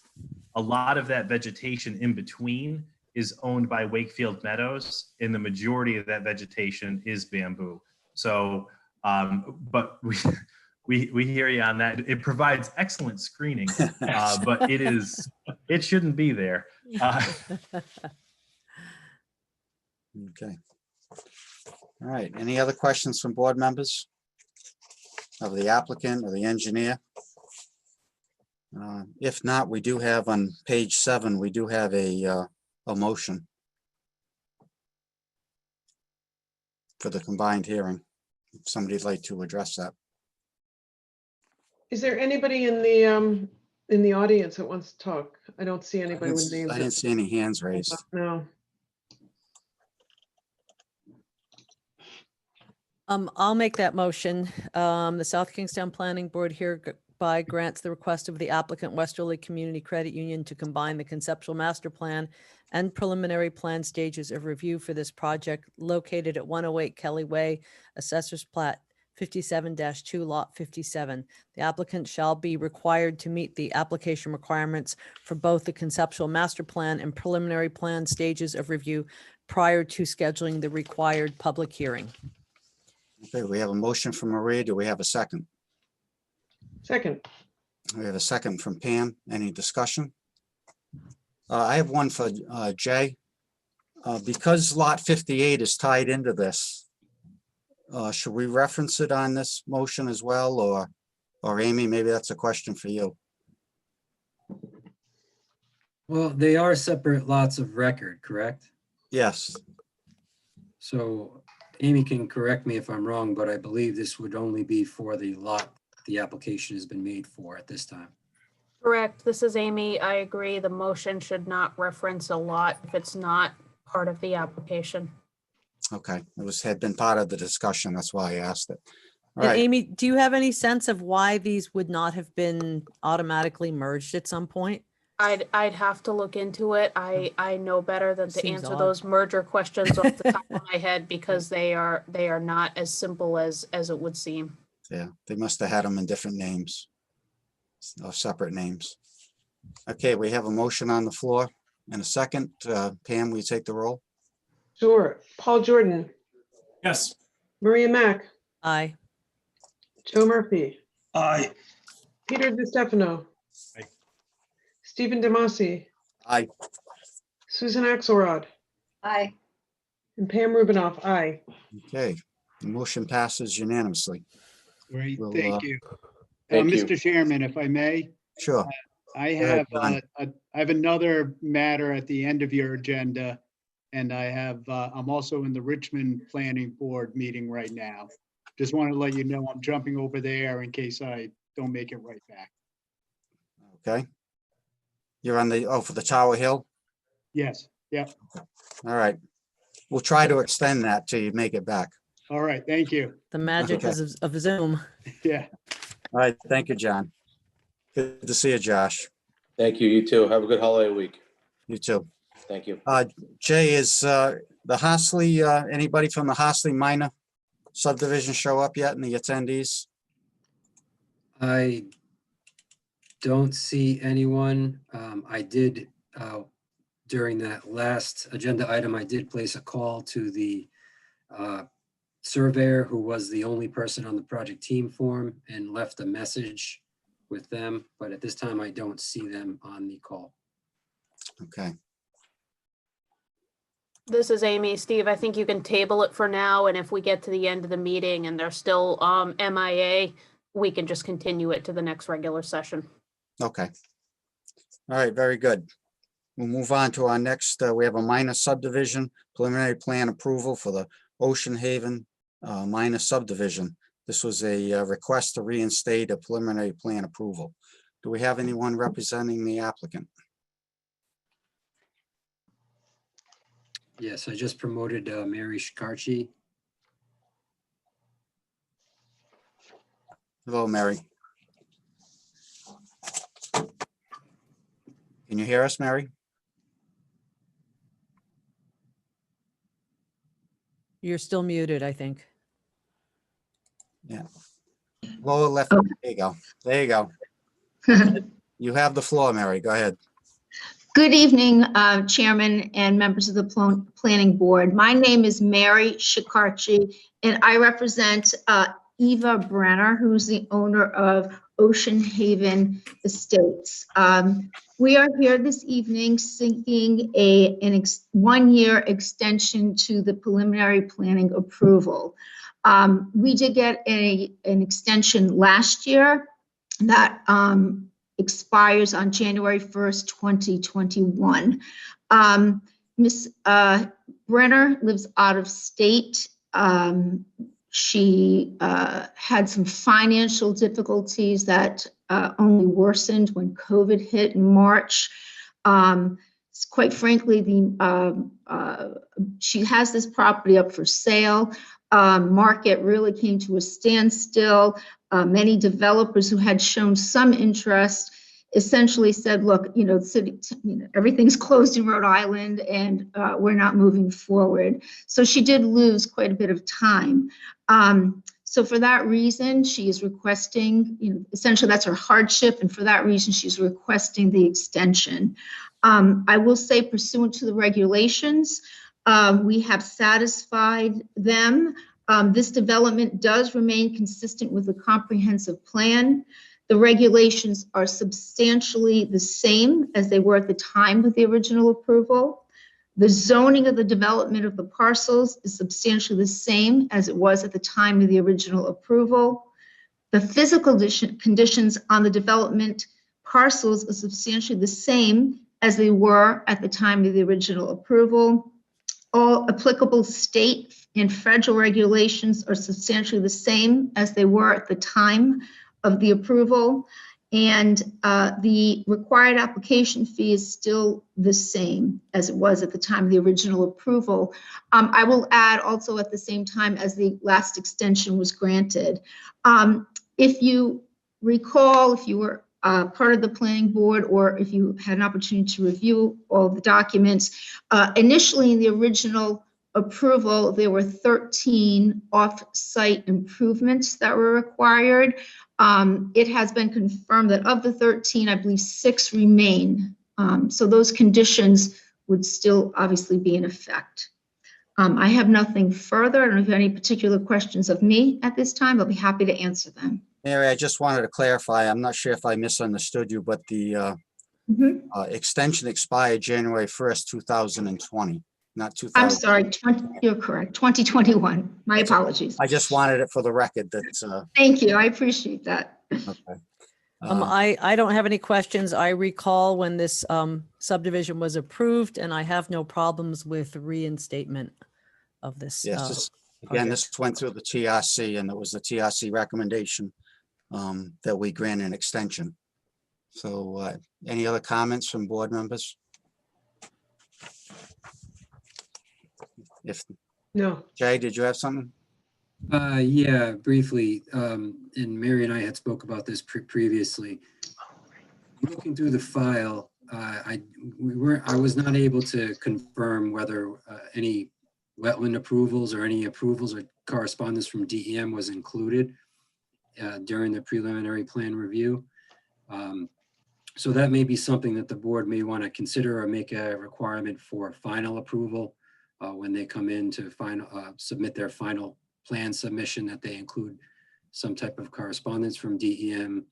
a lot of that vegetation in between is owned by Wakefield Meadows, and the majority of that vegetation is bamboo. So, but we hear you on that. It provides excellent screening, but it shouldn't be there. Okay. All right, any other questions from board members of the applicant or the engineer? If not, we do have on page 7, we do have a motion for the combined hearing. If somebody'd like to address that. Is there anybody in the audience that wants to talk? I don't see anybody with names. I didn't see any hands raised. No. I'll make that motion. The South Kingstown Planning Board hereby grants the request of the applicant Westerly Community Credit Union to combine the conceptual master plan and preliminary plan stages of review for this project located at 108 Kelly Way, Assessor's Plat 57-2 Lot 57. The applicant shall be required to meet the application requirements for both the conceptual master plan and preliminary plan stages of review prior to scheduling the required public hearing. Okay, we have a motion from Maria. Do we have a second? Second. We have a second from Pam. Any discussion? I have one for Jay. Because lot 58 is tied into this, should we reference it on this motion as well, or Amy, maybe that's a question for you. Well, they are separate lots of record, correct? Yes. So Amy can correct me if I'm wrong, but I believe this would only be for the lot the application has been made for at this time. Correct. This is Amy. I agree. The motion should not reference a lot if it's not part of the application. Okay, had been part of the discussion. That's why I asked it. All And right. Amy, do you have any sense of why these would not have been automatically merged at some point? I'd have to look into it. I know better than to Seems answer odd. those merger questions off the top of my head because they are not as simple as it would seem. Yeah, they must have had them in different names or separate names. Okay, we have a motion on the floor and a second. Pam, will you take the roll? Sure. Paul Jordan, Yes. Maria Mack, Aye. Joe Murphy, Aye. Peter DiStefano, Aye. Stephen Demasi, Aye. Susan Axelrod, Aye. and Pam Rubinoff. Aye. Okay, the motion passes unanimously. Great, We'll, thank you. Thank you. Mr. Chairman, if I may, Sure. I Go ahead, have, John. I have another matter at the end of your agenda. And I have, I'm also in the Richmond Planning Board meeting right now. Just want to let you know I'm jumping over there in case I don't make it right back. Okay. You're on for the Tower Hill? Yes, yeah. All right. We'll try to extend that till you make it back. All right, thank you. The magic Okay. of Zoom. Yeah. All right, thank you, John. Good to see you, Josh. Thank you. You too. Have a good holiday week. You too. Thank you. Jay, is the Hostley, anybody from the Hostley minor subdivision show up yet in the attendees? I don't see anyone. I did, during that last agenda item, I did place a call to the surveyor who was the only person on the project team form and left a message with them. But at this time, I don't see them on the call. Okay. This is Amy. Steve, I think you can table it for now, and if we get to the end of the meeting and they're still MIA, we can just continue it to the next regular session. Okay. All right, very good. We'll move on to our next, we have a minor subdivision, preliminary plan approval for the Ocean Haven minor subdivision. This was a request to reinstate a preliminary plan approval. Do we have anyone representing the applicant? Yes, I just promoted Mary Shikarchi. Hello, Mary. Can you hear us, Mary? You're still muted, I think. Yeah. Lower left, Oh. there you go. There you go. You have the floor, Mary. Go ahead. Good evening, Chairman and members of the Planning Board. My name is Mary Shikarchi, and I represent Eva Brenner, who's the owner of Ocean Haven Estates. We are here this evening seeking a one-year extension to the preliminary planning approval. We did get an extension last year that expires on January 1st, 2021. Ms. Brenner lives out of state. She had some financial difficulties that only worsened when COVID hit in March. Quite frankly, she has this property up for sale. Market really came to a standstill. Many developers who had shown some interest essentially said, look, the city, everything's closed in Rhode Island and we're not moving forward. So she did lose quite a bit of time. So for that reason, she is requesting, essentially that's her hardship. And for that reason, she's requesting the extension. I will say pursuant to the regulations, we have satisfied them. This development does remain consistent with the comprehensive plan. The regulations are substantially the same as they were at the time of the original approval. The zoning of the development of the parcels is substantially the same as it was at the time of the original approval. The physical conditions on the development parcels are substantially the same as they were at the time of the original approval. All applicable state and federal regulations are substantially the same as they were at the time of the approval. And the required application fee is still the same as it was at the time of the original approval. I will add also at the same time as the last extension was granted. If you recall, if you were part of the planning board, or if you had an opportunity to review all the documents, initially in the original approval, there were 13 off-site improvements that were required. It has been confirmed that of the 13, I believe 6 remain. So those conditions would still obviously be in effect. I have nothing further. I don't know if you have any particular questions of me at this time. I'll be happy to answer them. Mary, I just wanted to clarify. I'm not sure if I misunderstood you, but the extension expired January 1st, 2020, not 2000. I'm sorry, you're correct, 2021. My apologies. I just wanted it for the record that. Thank you. I appreciate that. Okay. I don't have any questions. I recall when this subdivision was approved, and I have no problems with reinstatement of this. Yes, again, this went through the TRC, and it was the TRC recommendation that we grant an extension. So any other comments from board members? If No. Jay, did you have something? Yeah, briefly. And Mary and I had spoke about this previously. Looking through the file, I was not able to confirm whether any wetland approvals or any approvals or correspondence from DEM was included during the preliminary plan review. So that may be something that the board may want to consider or make a requirement for final approval when they come in to submit their final plan submission, that they include some type of correspondence from DEM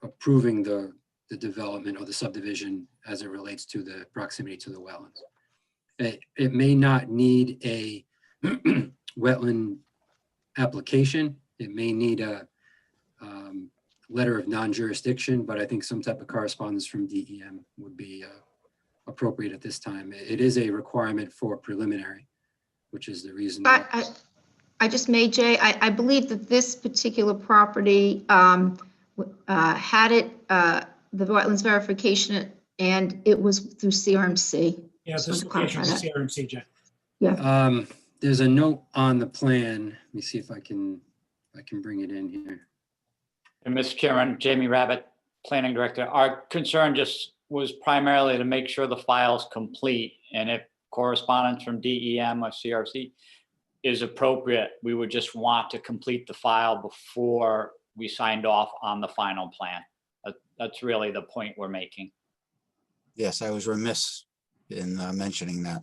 approving the development or the subdivision as it relates to the proximity to the wetlands. It may not need a wetland application. It may need a letter of non-jurisdiction, but I think some type of correspondence from DEM would be appropriate at this time. It is a requirement for preliminary, which is the reason. I just made, Jay, I believe that this particular property had it, the wetlands verification, and it was through CRMC. Yeah, Just this wanted to location is clarify CRMC, Jay. There's a note on the plan. Let me see if I can bring it in here. And Mr. Chairman, Jamie Rabbit, Planning Director, our concern just was primarily to make sure the file's complete. And if correspondence from DEM or CRC is appropriate, we would just want to complete the file before we signed off on the final plan. That's really the point we're making. Yes, I was remiss in mentioning that,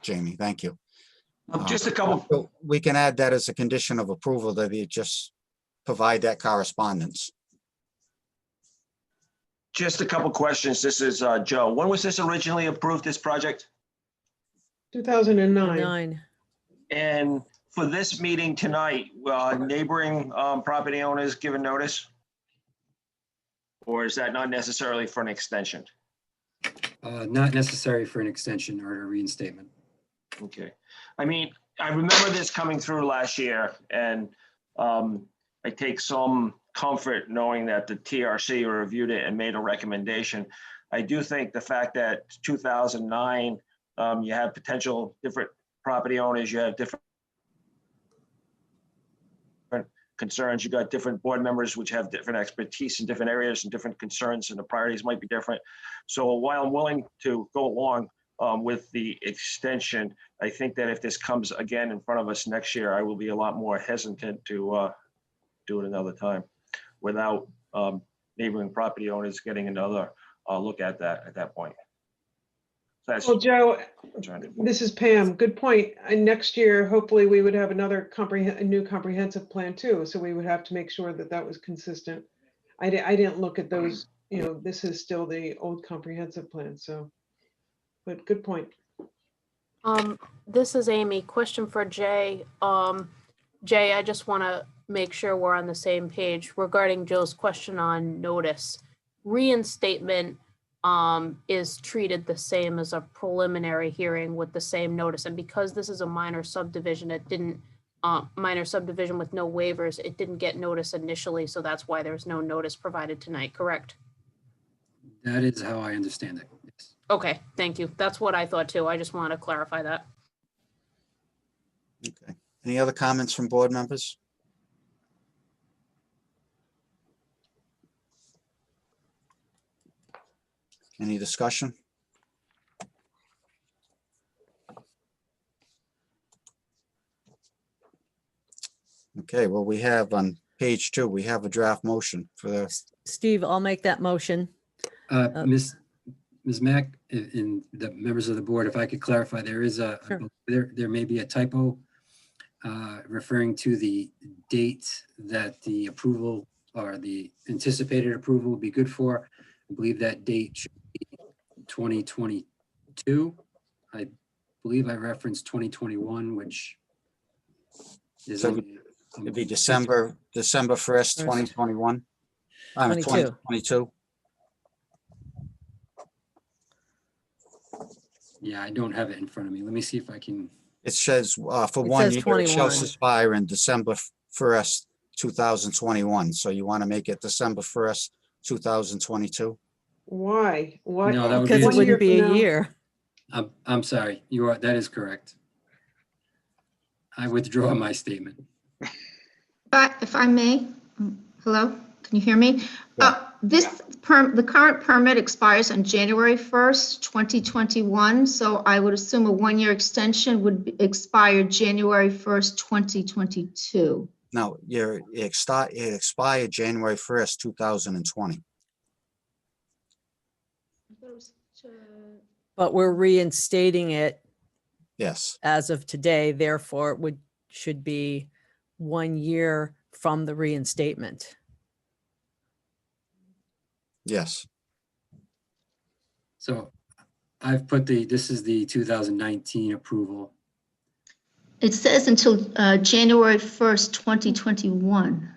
Jamie. Thank you. Just a couple, So we can add that as a condition of approval, that you just provide that correspondence. just a couple questions. This is Joe. When was this originally approved, this project? 2009. 9. And for this meeting tonight, neighboring property owners given notice? Or is that not necessarily for an extension? Not necessary for an extension or a reinstatement. Okay. I mean, I remember this coming through last year, and I take some comfort knowing that the TRC reviewed it and made a recommendation. I do think the fact that 2009, you have potential different property owners, you have different concerns, you got different board members which have different expertise in different areas and different concerns, and the priorities might be different. So while I'm willing to go along with the extension, I think that if this comes again in front of us next year, I will be a lot more hesitant to do it another time without neighboring property owners getting another look at that point. So that's Well, Joe, what I'm trying to do. this is Pam. Good point. And next year, hopefully, we would have another a new comprehensive plan too. So we would have to make sure that that was consistent. I didn't look at those, this is still the old comprehensive plan, so, but good point. This is Amy. Question for Jay. Jay, I just want to make sure we're on the same page regarding Joe's question on notice. Reinstatement is treated the same as a preliminary hearing with the same notice. And because this is a minor subdivision, it didn't, minor subdivision with no waivers, it didn't get notice initially. So that's why there's no notice provided tonight, correct? That is how I understand it. Yes. Okay, thank you. That's what I thought too. I just want to clarify that. Okay. Any other comments from board members? Any discussion? Okay, well, we have on page 2, we have a draft motion for the, Steve, I'll make that motion. Ms. Mack and the members of the board, if I could clarify, there is Sure. there may be a typo referring to the date that the approval or the anticipated approval will be good for. I believe that date should be 2022. I believe I referenced 2021, which is So only, it'd be December 1st, 2021. 22. 2022. yeah, I don't have it in front of me. Let me see if I can. It says for It 1 says year, it shall 21. expire in December 1st, 2021. So you want to make it December 1st, 2022? Why? What? No, that would Because be it wouldn't be from a now? year. I'm sorry. That is correct. I withdraw my statement. But if I may, hello, can you hear me? Yeah. The current permit expires on January 1st, 2021. So I would assume a 1-year extension would expire January 1st, 2022. No, it expired January 1st, 2020. But we're reinstating it Yes, as of today, therefore it should be 1 year from the reinstatement. yes. So I've put this is the 2019 approval. It says until January 1st, 2021.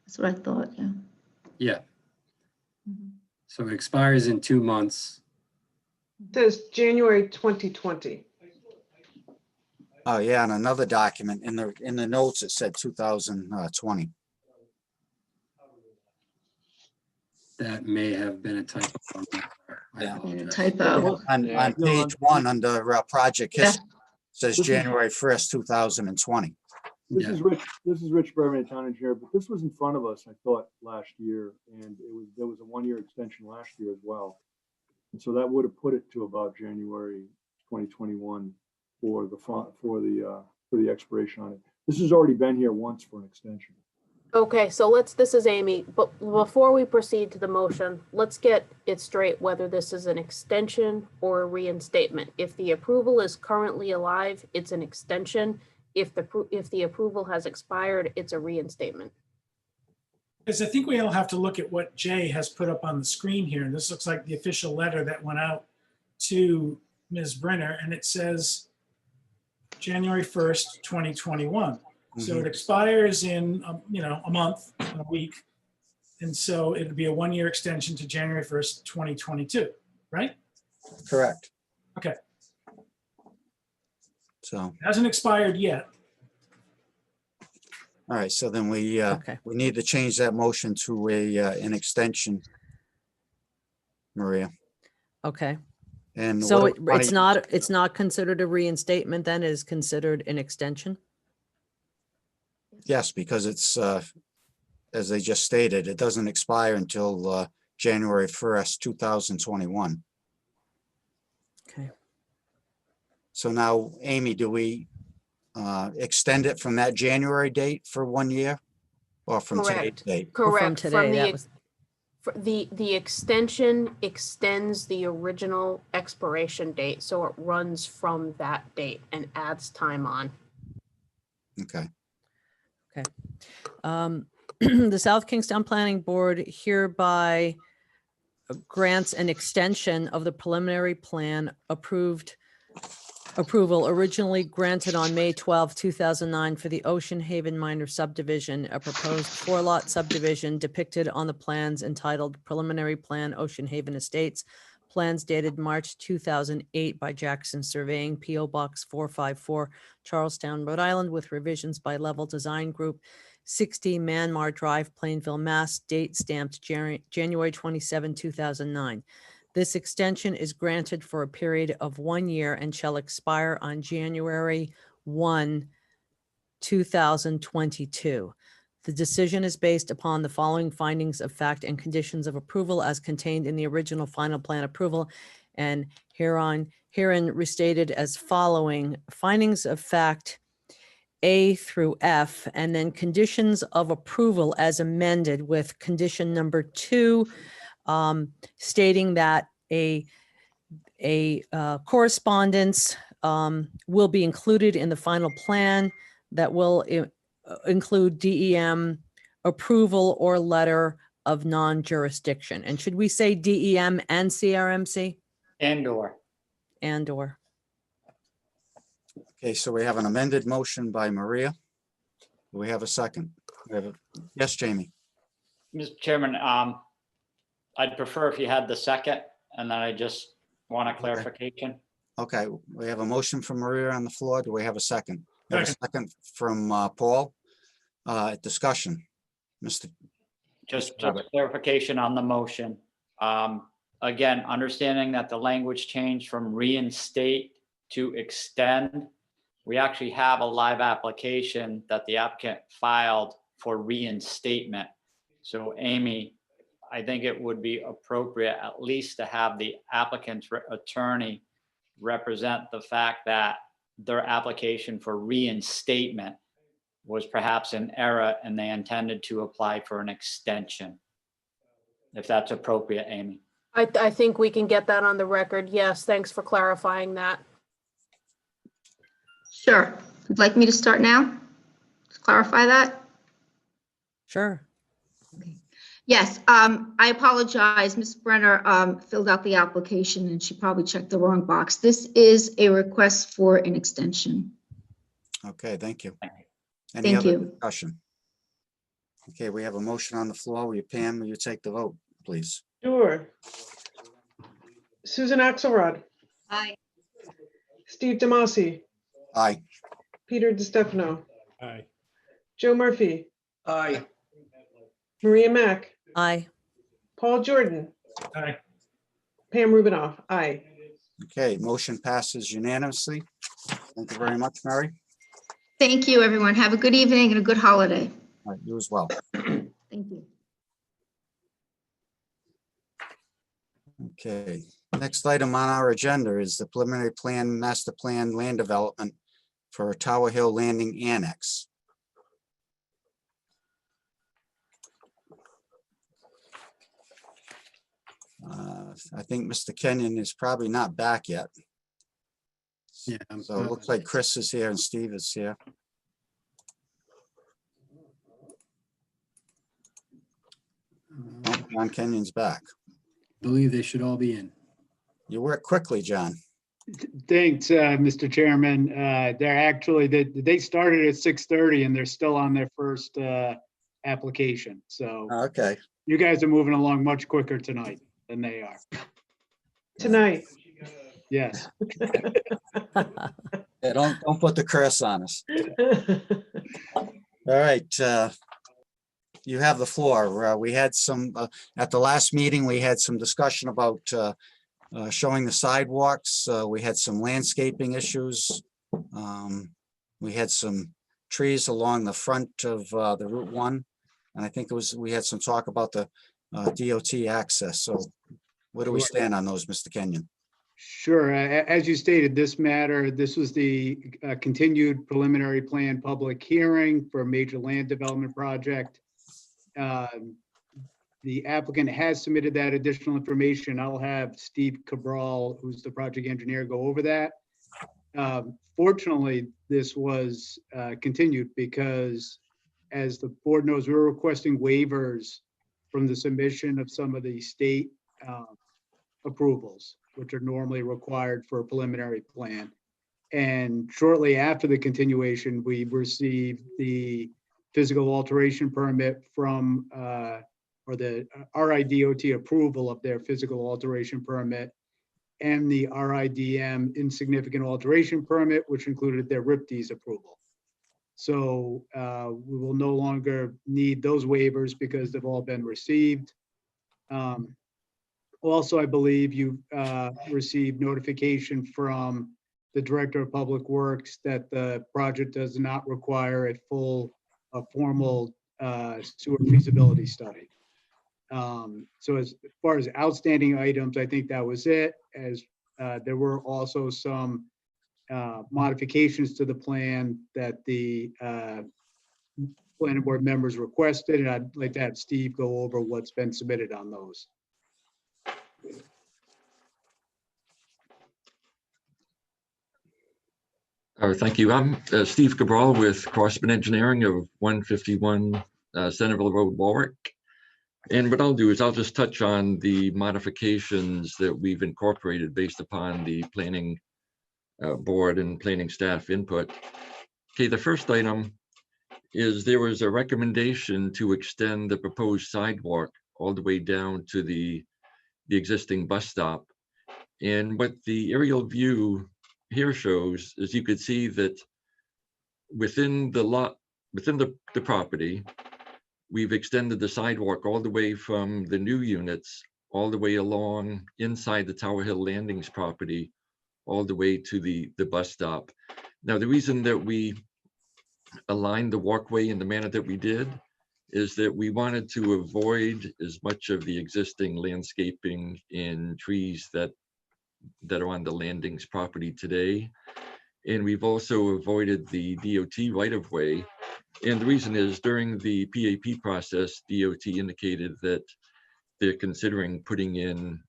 That's what I thought, yeah. Yeah. So it expires in 2 months. It says January 2020. Oh, yeah, and another document in the notes, it said 2020. That may have been a typo on my part. I apologize. Typo. On Yeah. page one, under project Yeah. history, says This is- January 1st, 2020. This Yeah. is Rich Berman, town engineer, but this was in front of us, I thought, last year, and there was a 1-year extension last year as well. And so that would have put it to about January 2021 for the expiration on it. This has already been here once for an extension. Okay, so this is Amy, but before we proceed to the motion, let's get it straight whether this is an extension or a reinstatement. If the approval is currently alive, it's an extension. If the approval has expired, it's a reinstatement. Because I think we all have to look at what Jay has put up on the screen here. And this looks like the official letter that went out to Ms. Brenner, and it says January 1st, 2021. So it expires in, a month, a week. And so it'd be a 1-year extension to January 1st, 2022, right? Correct. Okay, So, it hasn't expired yet. all right, so then we Okay. need to change that motion to an extension. Maria. Okay. And So what- it's not considered a reinstatement then, it is considered an extension? Yes, because it's, as they just stated, it doesn't expire until January 1st, 2021. Okay. So now, Amy, do we extend it from that January date for 1 year? Or from today's Correct. date? Or from Correct. today, that was- The extension extends the original expiration date, so it runs from that date and adds time on. Okay, The South Kingstown Planning Board hereby grants an extension of the preliminary plan approval originally granted on May 12, 2009 for the Ocean Haven Minor Subdivision, a proposed 4-lot subdivision depicted on the plans entitled Preliminary Plan Ocean Haven Estates. Plans dated March 2008 by Jackson Surveying, P.O. Box 454, Charlestown, Rhode Island, with revisions by Level Design Group, 60 Manmar Drive, Plainville, Mass. Date stamped January 27, 2009. This extension is granted for a period of 1 year and shall expire on January 1, 2022. The decision is based upon the following findings of fact and conditions of approval as contained in the original final plan approval, and herein restated as following: findings of fact A through F, and then conditions of approval as amended with condition number 2, stating that a correspondence will be included in the final plan that will include DEM approval or letter of non-jurisdiction. And should we say DEM and CRMC? And/or. And/or. okay, so we have an amended motion by Maria. Do we have a second? Yes, Jamie? Mr. Chairman, I'd prefer if you had the second, and then I just want a clarification. Okay, we have a motion from Maria on the floor. Do we have a second? We have a Second. second from Paul. Discussion. Mr. Just Robert. clarification on the motion. Again, understanding that the language changed from reinstate to extend. We actually have a live application that the applicant filed for reinstatement. So Amy, I think it would be appropriate at least to have the applicant's attorney represent the fact that their application for reinstatement was perhaps an error and they intended to apply for an extension. If that's appropriate, Amy. I think we can get that on the record. Yes, thanks for clarifying that. Sure. Would like me to start now? To clarify that? Sure. Yes, I apologize. Ms. Brenner filled out the application and she probably checked the wrong box. This is a request for an extension. Okay, thank you. Any Thank other you. discussion? Okay, we have a motion on the floor. Will you, Pam, will you take the vote, please? Sure. Susan Axelrod, Aye. Steve Damasi, Aye. Peter DiStefano, Aye. Joe Murphy, Aye. Maria Mack, Aye. Paul Jordan, Aye. Pam Rubinoff, aye. Okay, motion passes unanimously. Thank you very much, Mary. Thank you, everyone. Have a good evening and a good holiday. All right, you as well. Thank you. Okay, next item on our agenda is the preliminary plan, master plan land development for Tower Hill Landing Annex. I think Mr. Kenyon is probably not back yet. Yeah. So it looks like Chris is here and Steve is here. Oh, John Kenyon's back. Believe they should all be in. You work quickly, John. Thanks, Mr. Chairman. They're actually, they started at 6:30 and they're still on their first application. So Okay. you guys are moving along much quicker tonight than they are. Tonight. Yes. Yeah, don't put the curse on us. All right. You have the floor. We had some, at the last meeting, we had some discussion about showing the sidewalks. We had some landscaping issues. We had some trees along the front of the Route 1. And I think we had some talk about the DOT access. So where do we stand on those, Mr. Kenyon? Sure. As you stated, this was the continued preliminary plan public hearing for a major land development project. The applicant has submitted that additional information. I'll have Steve Cabral, who's the project engineer, go over that. Fortunately, this was continued because, as the board knows, we were requesting waivers from the submission of some of the state approvals, which are normally required for a preliminary plan. And shortly after the continuation, we received the physical alteration permit from, or the RIDOT approval of their physical alteration permit, and the RIDM insignificant alteration permit, which included their RIPD's approval. So we will no longer need those waivers because they've all been received. Also, I believe you received notification from the Director of Public Works that the project does not require a formal sewer feasibility study. So as far as outstanding items, I think that was it. As there were also some modifications to the plan that the planning board members requested, and I'd like to have Steve go over what's been submitted on those. Thank you. I'm Steve Cabral with Crossman Engineering of 151 Centerville Road, Warwick. And what I'll do is I'll just touch on the modifications that we've incorporated based upon the planning board and planning staff input. Okay, the first item is there was a recommendation to extend the proposed sidewalk all the way down to the existing bus stop. And what the aerial view here shows is you could see that within the lot, within the property, we've extended the sidewalk all the way from the new units, all the way along inside the Tower Hill Landings property, all the way to the bus stop. Now, the reason that we aligned the walkway in the manner that we did is that we wanted to avoid as much of the existing landscaping and trees that are on the Landings property today. And we've also avoided the DOT right-of-way. And the reason is during the PAP process, DOT indicated that they're considering putting in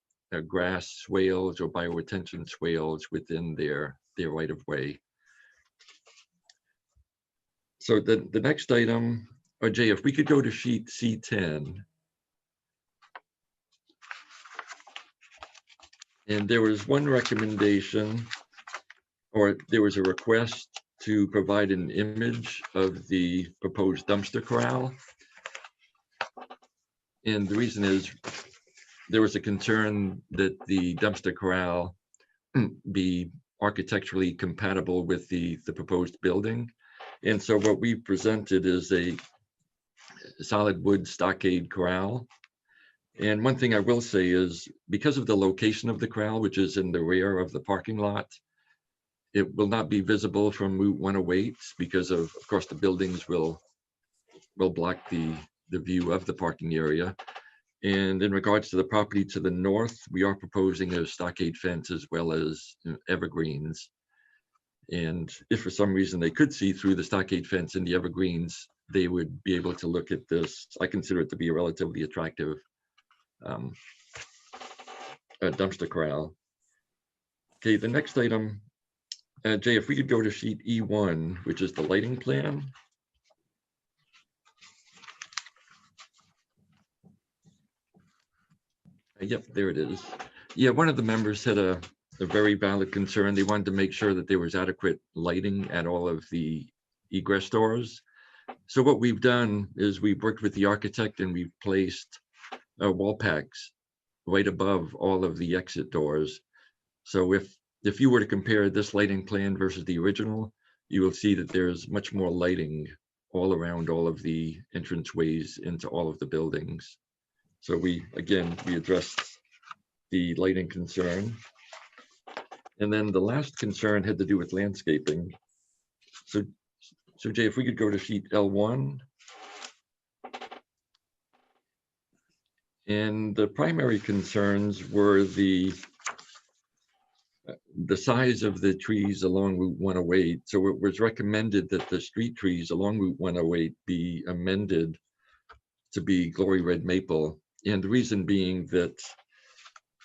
grass swales or bioretention swales within their right-of-way. So the next item, or Jay, if we could go to sheet C10. And there was one recommendation, or there was a request to provide an image of the proposed dumpster corral. And the reason is there was a concern that the dumpster corral be architecturally compatible with the proposed building. And so what we presented is a solid wood stockade corral. And one thing I will say is because of the location of the corral, which is in the rear of the parking lot, it will not be visible from Route 108 because of course, the buildings will block the view of the parking area. And in regards to the property to the north, we are proposing a stockade fence as well as evergreens. And if for some reason they could see through the stockade fence and the evergreens, they would be able to look at this. I consider it to be a relatively attractive dumpster corral. Okay, the next item, Jay, if we could go to sheet E1, which is the lighting plan. Yep, there it is. Yeah, one of the members had a very valid concern. They wanted to make sure that there was adequate lighting at all of the egress doors. So what we've done is we've worked with the architect and we've placed wall packs right above all of the exit doors. So if you were to compare this lighting plan versus the original, you will see that there's much more lighting all around all of the entranceways into all of the buildings. So we addressed the lighting concern. And then the last concern had to do with landscaping. So Jay, if we could go to sheet L1. And the primary concerns were the size of the trees along Route 108. So it was recommended that the street trees along Route 108 be amended to be glory red maple. And the reason being that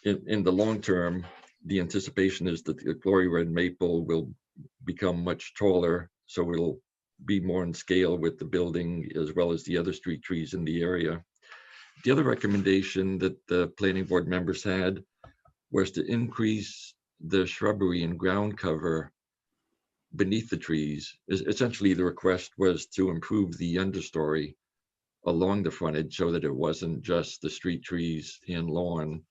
in the long term, the anticipation is that the glory red maple will become much taller. So it'll be more in scale with the building as well as the other street trees in the area. The other recommendation that the planning board members had was to increase the shrubbery and ground cover beneath the trees. Essentially, the request was to improve the understory along the frontage so that it wasn't just the street trees and lawn.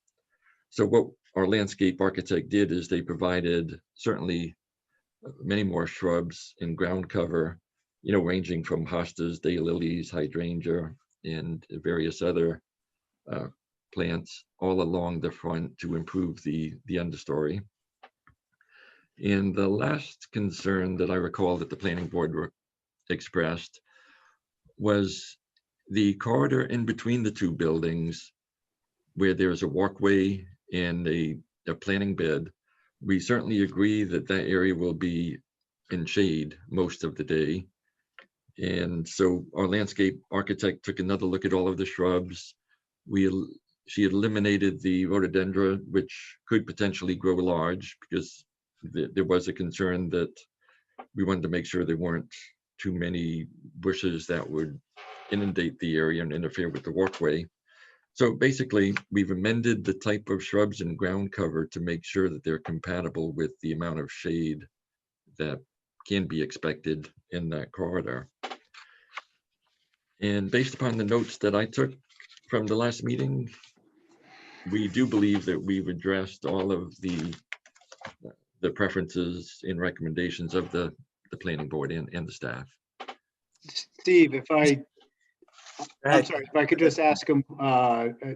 So what our landscape architect did is they provided certainly many more shrubs and ground cover, ranging from hostas, daylilies, hydrangea, and various other plants all along the front to improve the understory. And the last concern that I recall that the planning board expressed was the corridor in between the two buildings where there's a walkway and a planting bed. We certainly agree that that area will be in shade most of the day. And so our landscape architect took another look at all of the shrubs. She eliminated the rhododendron, which could potentially grow large because there was a concern that we wanted to make sure there weren't too many bushes that would inundate the area and interfere with the walkway. So basically, we've amended the type of shrubs and ground cover to make sure that they're compatible with the amount of shade that can be expected in that corridor. And based upon the notes that I took from the last meeting, we do believe that we've addressed all of the preferences and recommendations of the planning board and the staff. Steve, I'm sorry, if I could just ask him,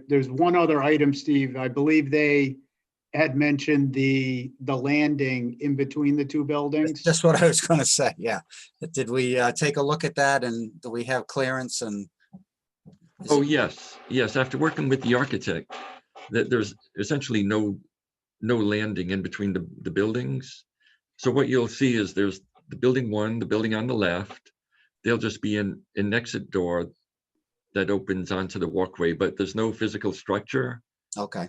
there's one other item, Steve. I believe they had mentioned the landing in between the two buildings. That's what I was going to say. Yeah. Did we take a look at that and do we have clearance and? Oh, yes. Yes. After working with the architect, that there's essentially no landing in between the buildings. So what you'll see is there's the building one, the building on the left. There'll just be an exit door that opens onto the walkway, but there's no physical structure. Okay.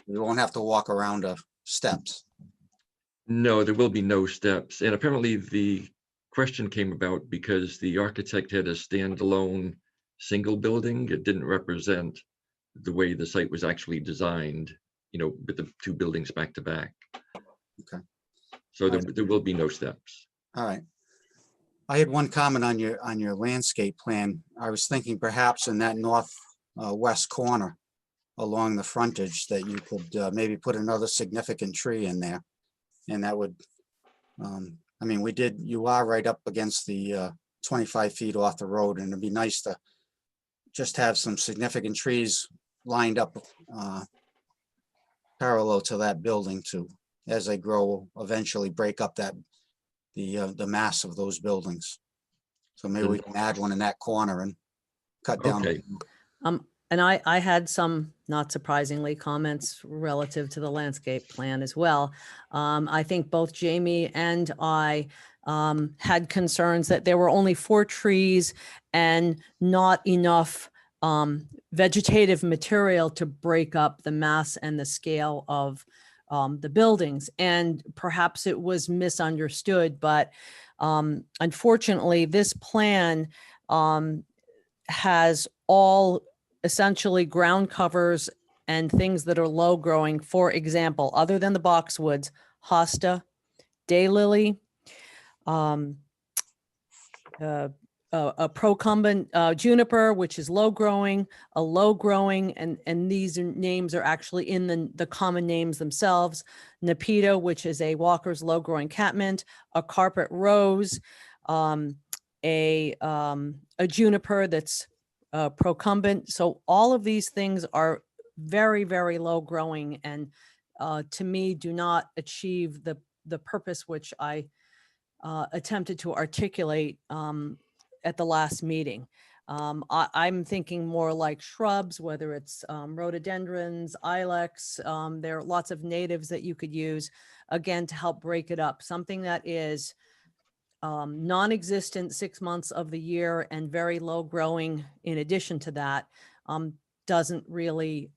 We won't have to walk around steps. No, there will be no steps. And apparently the question came about because the architect had a standalone single building. It didn't represent the way the site was actually designed, with the two buildings back to back. Okay. So there will be no steps. All right. I had one comment on your landscape plan. I was thinking perhaps in that northwest corner along the frontage that you could maybe put another significant tree in there. And that would, you are right up against the 25 feet off the road, and it'd be nice to just have some significant trees lined up parallel to that building to, as they grow, eventually break up the mass of those buildings. So maybe we can add one in that corner and cut down. Okay. And I had some, not surprisingly, comments relative to the landscape plan as well. I think both Jamie and I had concerns that there were only 4 trees and not enough vegetative material to break up the mass and the scale of the buildings. And perhaps it was misunderstood, but unfortunately, this plan has all essentially ground covers and things that are low growing. For example, other than the boxwoods, hosta, daylily, a procumbent juniper, which is low growing, a low growing, and these names are actually in the common names themselves. Nepeta, which is a Walker's low growing catmint, a carpet rose, a juniper that's procumbent. So all of these things are very, very low growing, and to me do not achieve the purpose which I attempted to articulate at the last meeting. I'm thinking more like shrubs, whether it's rhododendrons, ilex. There are lots of natives that you could use, again, to help break it up. Something that is non-existent 6 months of the year and very low growing in addition to that doesn't really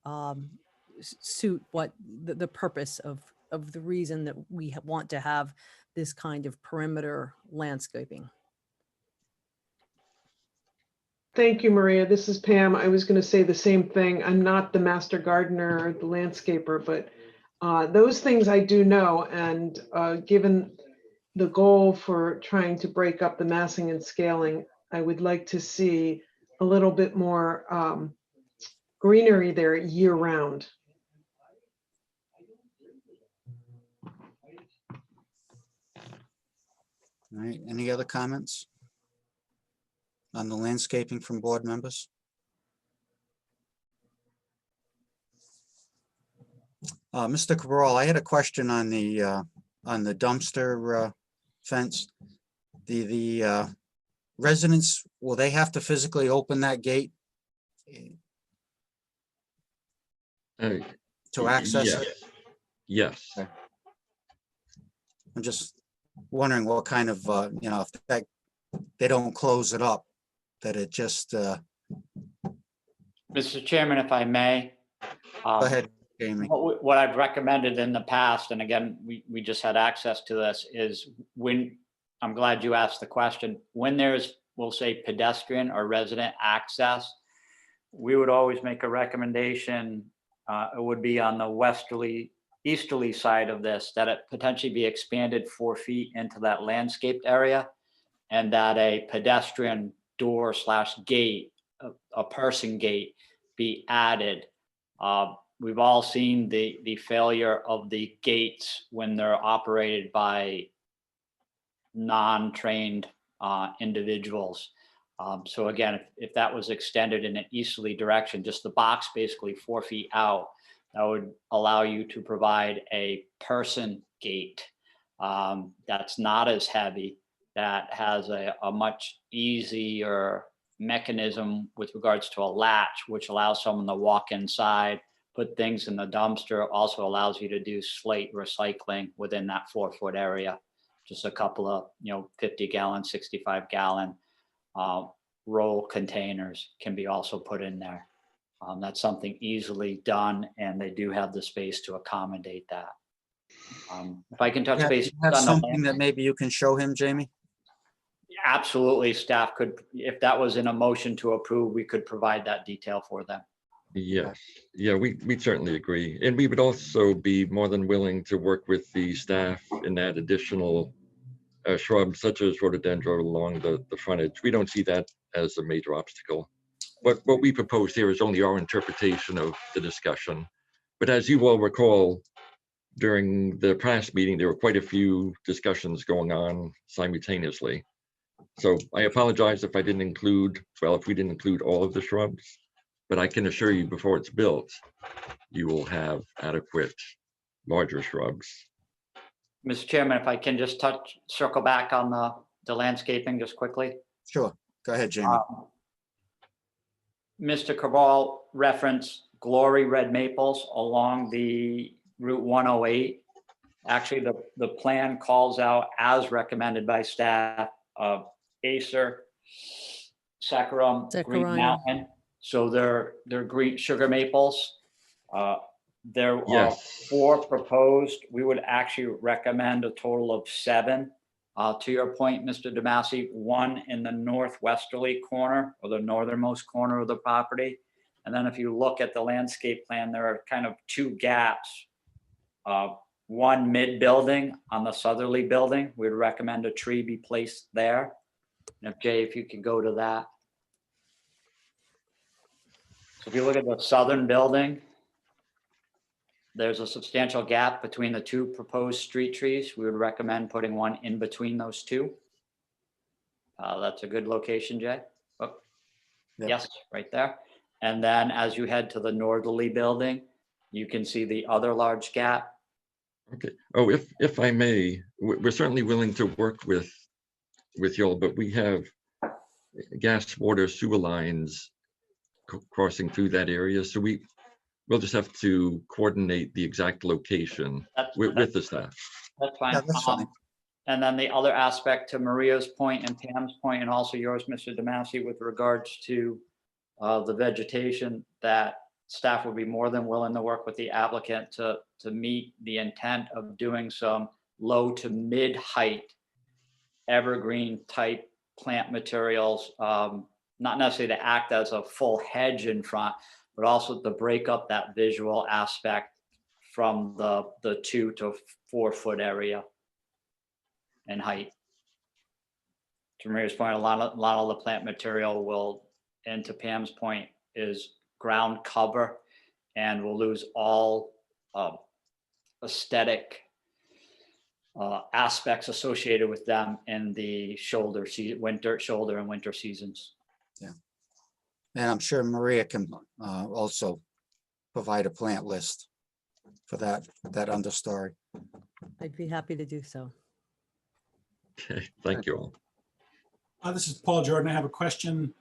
suit what the purpose of the reason that we want to have this kind of perimeter landscaping. Thank you, Maria. This is Pam. I was going to say the same thing. I'm not the master gardener or the landscaper, but those things I do know. And given the goal for trying to break up the massing and scaling, I would like to see a little bit more greenery there year round. All right, any other comments on the landscaping from board members? Mr. Cabral, I had a question on the dumpster fence. The residents, will they have to physically open that gate to access Yes. it? Yes. I'm just wondering what kind of, if they don't close it up, that it just, go Mr. Chairman, if I may. ahead, Jamie. What I've recommended in the past, and again, we just had access to this, is when, I'm glad you asked the question, when there's, we'll say, pedestrian or resident access, we would always make a recommendation, it would be on the easterly side of this, that it potentially be expanded 4 feet into that landscaped area, and that a pedestrian door / gate, a person gate, be added. We've all seen the failure of the gates when they're operated by non-trained individuals. So again, if that was extended in an easterly direction, just the box basically 4 feet out, that would allow you to provide a person gate that's not as heavy, that has a much easier mechanism with regards to a latch, which allows someone to walk inside, put things in the dumpster, also allows you to do slate recycling within that 4-foot area. Just a couple of, 50-gallon, 65-gallon roll containers can be also put in there. That's something easily done, and they do have the space to accommodate that. If I can touch base. That's on the something that maybe you can show him, Jamie? Absolutely, staff could, if that was in a motion to approve, we could provide that detail for them. Yes, yeah, we certainly agree. And we would also be more than willing to work with the staff and add additional shrubs such as rhododendron along the frontage. We don't see that as a major obstacle. What we propose here is only our interpretation of the discussion. But as you all recall, during the past meeting, there were quite a few discussions going on simultaneously. So I apologize if I didn't include, if we didn't include all of the shrubs. But I can assure you, before it's built, you will have adequate larger shrubs. Mr. Chairman, if I can just circle back on the landscaping just quickly. Sure. Go ahead, Jamie. Mr. Cabral referenced Glory Red Maples along the Route 108. Actually, the plan calls out, as recommended by staff, Acer, Saccharum, Green Saccharum. Mountain. So they're green sugar maples. There are Yes. 4 proposed. We would actually recommend a total of 7. To your point, Mr. Damasi, 1 in the northwesterly corner or the northernmost corner of the property. And then if you look at the landscape plan, there are kind of 2 gaps. 1 mid-building on the southerly building. We'd recommend a tree be placed there. And if Jay, if you could go to that. So if you look at the southern building, there's a substantial gap between the 2 proposed street trees. We would recommend putting 1 in between those 2. That's a good location, Jay. Oh, Yep. yes, right there. And then as you head to the northerly building, you can see the other large gap. Okay. Oh, if I may, we're certainly willing to work with y'all, but we have gas, water, sewer lines crossing through that area. So we'll just have to coordinate the exact location with the staff. That's fine. Yeah, that's fine. And then the other aspect, to Maria's point and Pam's point, and also yours, Mr. Damasi, with regards to the vegetation, that staff would be more than willing to work with the applicant to meet the intent of doing some low to mid height evergreen type plant materials, not necessarily to act as a full hedge in front, but also to break up that visual aspect from the 2 to 4 foot area in height. To Maria's point, a lot of the plant material will, and to Pam's point, is ground cover, and will lose all aesthetic aspects associated with them in the shoulder and winter seasons. Yeah. And I'm sure Maria can also provide a plant list for that understory. I'd be happy to do so. Okay, thank you all. This is Paul Jordan. I have a question.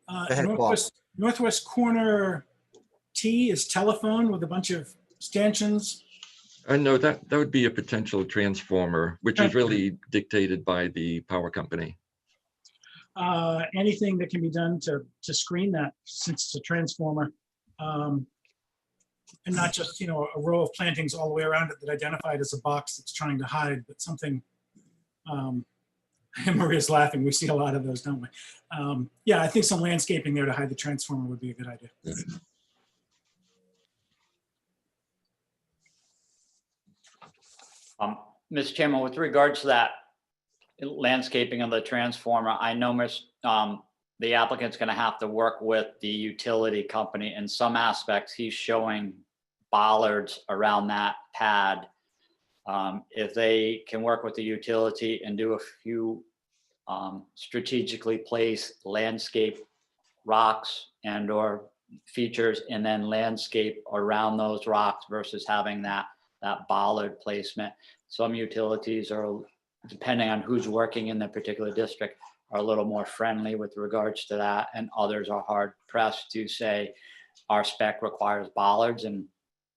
ahead, Paul. Northwest corner T is telephone with a bunch of stanchions. No, that would be a potential transformer, which is really dictated by the power company. Anything that can be done to screen that, since it's a transformer, and not just, a row of plantings all the way around it that identify it as a box that's trying to hide, but something. Maria's laughing. We see a lot of those, don't we? Yeah, I think some landscaping there to hide the transformer would be a good idea. Mr. Chairman, with regards to that landscaping of the transformer, I know the applicant's going to have to work with the utility company. In some aspects, he's showing bollards around that pad. If they can work with the utility and do a few strategically placed landscape rocks and or features, and then landscape around those rocks versus having that bollard placement. Some utilities are, depending on who's working in the particular district, are a little more friendly with regards to that, and others are hard pressed to say our spec requires bollards and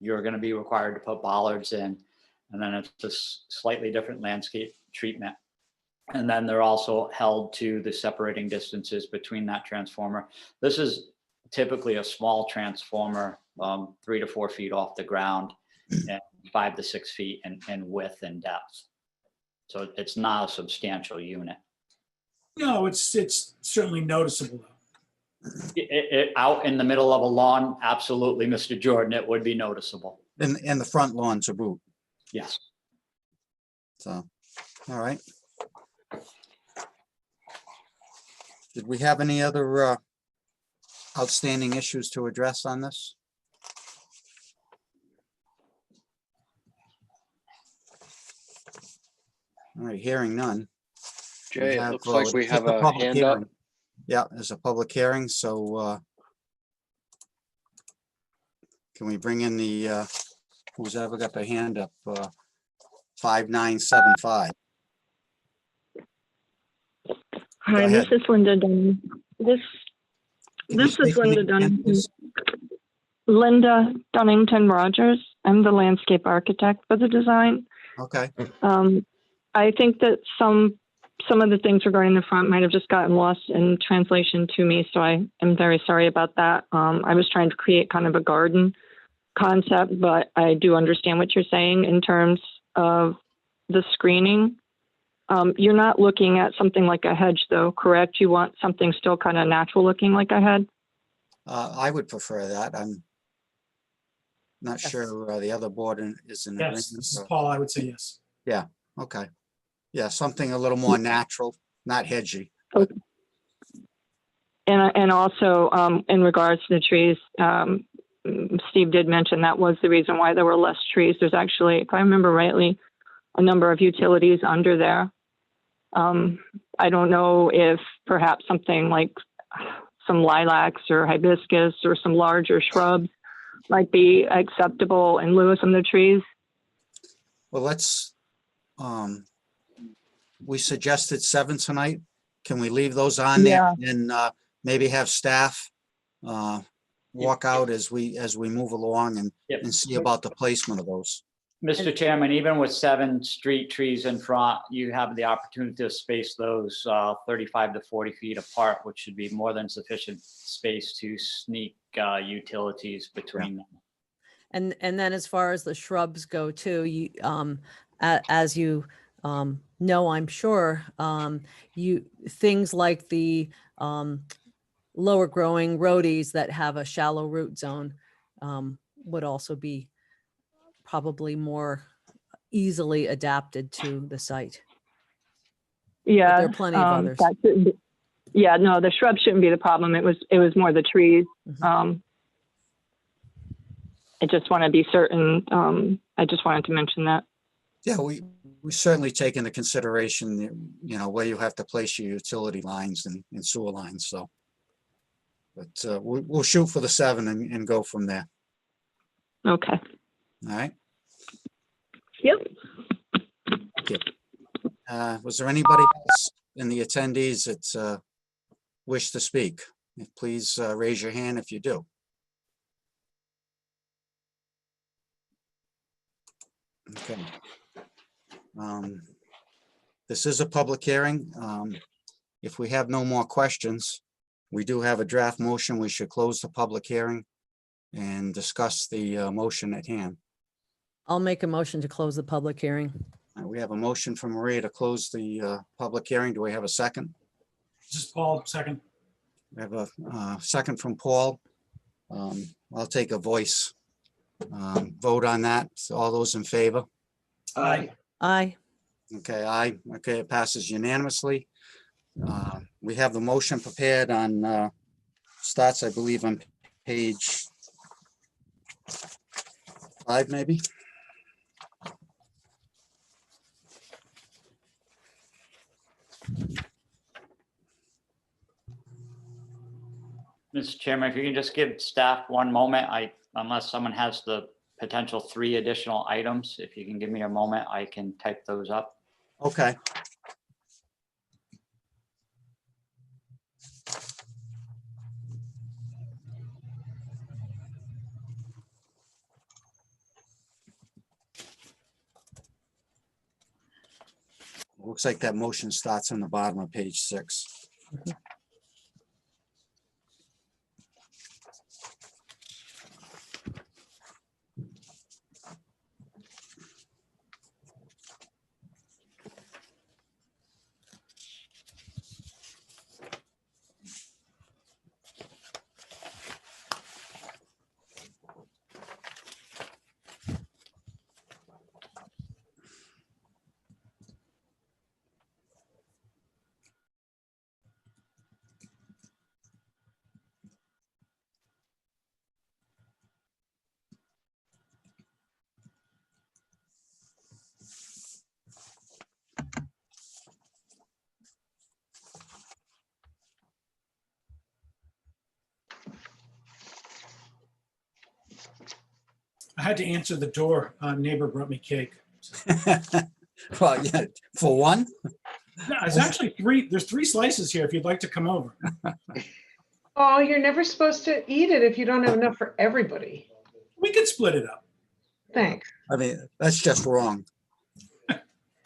you're going to be required to put bollards in, and then it's just slightly different landscape treatment. And then they're also held to the separating distances between that transformer. This is typically a small transformer, 3 to 4 feet off the ground, and 5 to 6 feet in width and depth. So it's not a substantial unit. No, it's certainly noticeable though. Out in the middle of a lawn, absolutely, Mr. Jordan, it would be noticeable. In the front lawn to boot. Yes. So, all right. Did we have any other outstanding issues to address on this? All right, hearing none. Jay, it looks like we just have a a public hand up. hearing. Yeah, there's a public hearing, so Can we bring in the, who's ever got their hand up, 5975? Hi, ahead. this is Linda Dunning. This Can you is state your Linda name again, Dunning. please? Linda Dunnington Rogers. I'm the landscape architect for the design. Okay, I think that some of the things regarding the front might have just gotten lost in translation to me, so I am very sorry about that. I was trying to create kind of a garden concept, but I do understand what you're saying in terms of the screening. You're not looking at something like a hedge though, correct? You want something still kind of natural looking like a hedge? I would prefer that. I'm not sure the other board is in agreement. Yes, this is so- Paul. I would say yes. Yeah, okay. Yeah, something a little more natural, not hedgy. Okay. And also, in regards to the trees, Steve did mention that was the reason why there were less trees. There's actually, if I remember rightly, a number of utilities under there. I don't know if perhaps something like some lilacs or hibiscus or some larger shrubs might be acceptable in lieu of some of the trees. Well, we suggested 7 tonight. Can we leave those on there and maybe have staff walk out as we move along and see about the placement of those? Mr. Chairman, even with 7 street trees in front, you have the opportunity to space those 35 to 40 feet apart, which should be more than sufficient space to sneak utilities between them. And then as far as the shrubs go too, you, as you know, I'm sure, things like the lower growing rhodies that have a shallow root zone would also be probably more easily adapted to the site. Yeah, there are plenty of others. that shouldn't be- yeah, no, the shrubs shouldn't be the problem. It was more the trees. I just want to be certain. I just wanted to mention that. Yeah, we certainly take into consideration, where you have to place your utility lines and sewer lines, so. But we'll shoot for the 7 and go from there. Okay. All right. Yep. Okay. Was there anybody else in the attendees that wish to speak? Please raise your hand if you do. Okay. This is a public hearing. If we have no more questions, we do have a draft motion. We should close the public hearing and discuss the motion at hand. I'll make a motion to close the public hearing. We have a motion from Maria to close the public hearing. Do we have a second? This is Paul, second. We have a second from Paul. I'll take a voice vote on that. So all those in favor? Aye. Aye. Okay, aye. Okay, it passes unanimously. We have the motion prepared on, starts, I believe, on page 5, maybe? Mr. Chairman, if you can just give staff one moment, unless someone has the potential 3 additional items, if you can give me a moment, I can type those up. Okay. Looks like that motion starts on the bottom of page 6. had to answer the door. Neighbor brought me cake. Well, yeah, for one, No, it's actually three. There's 3 slices here if you'd like to come over. Oh, you're never supposed to eat it if you don't have enough for everybody. We could split it up. Thanks. I mean, that's just wrong.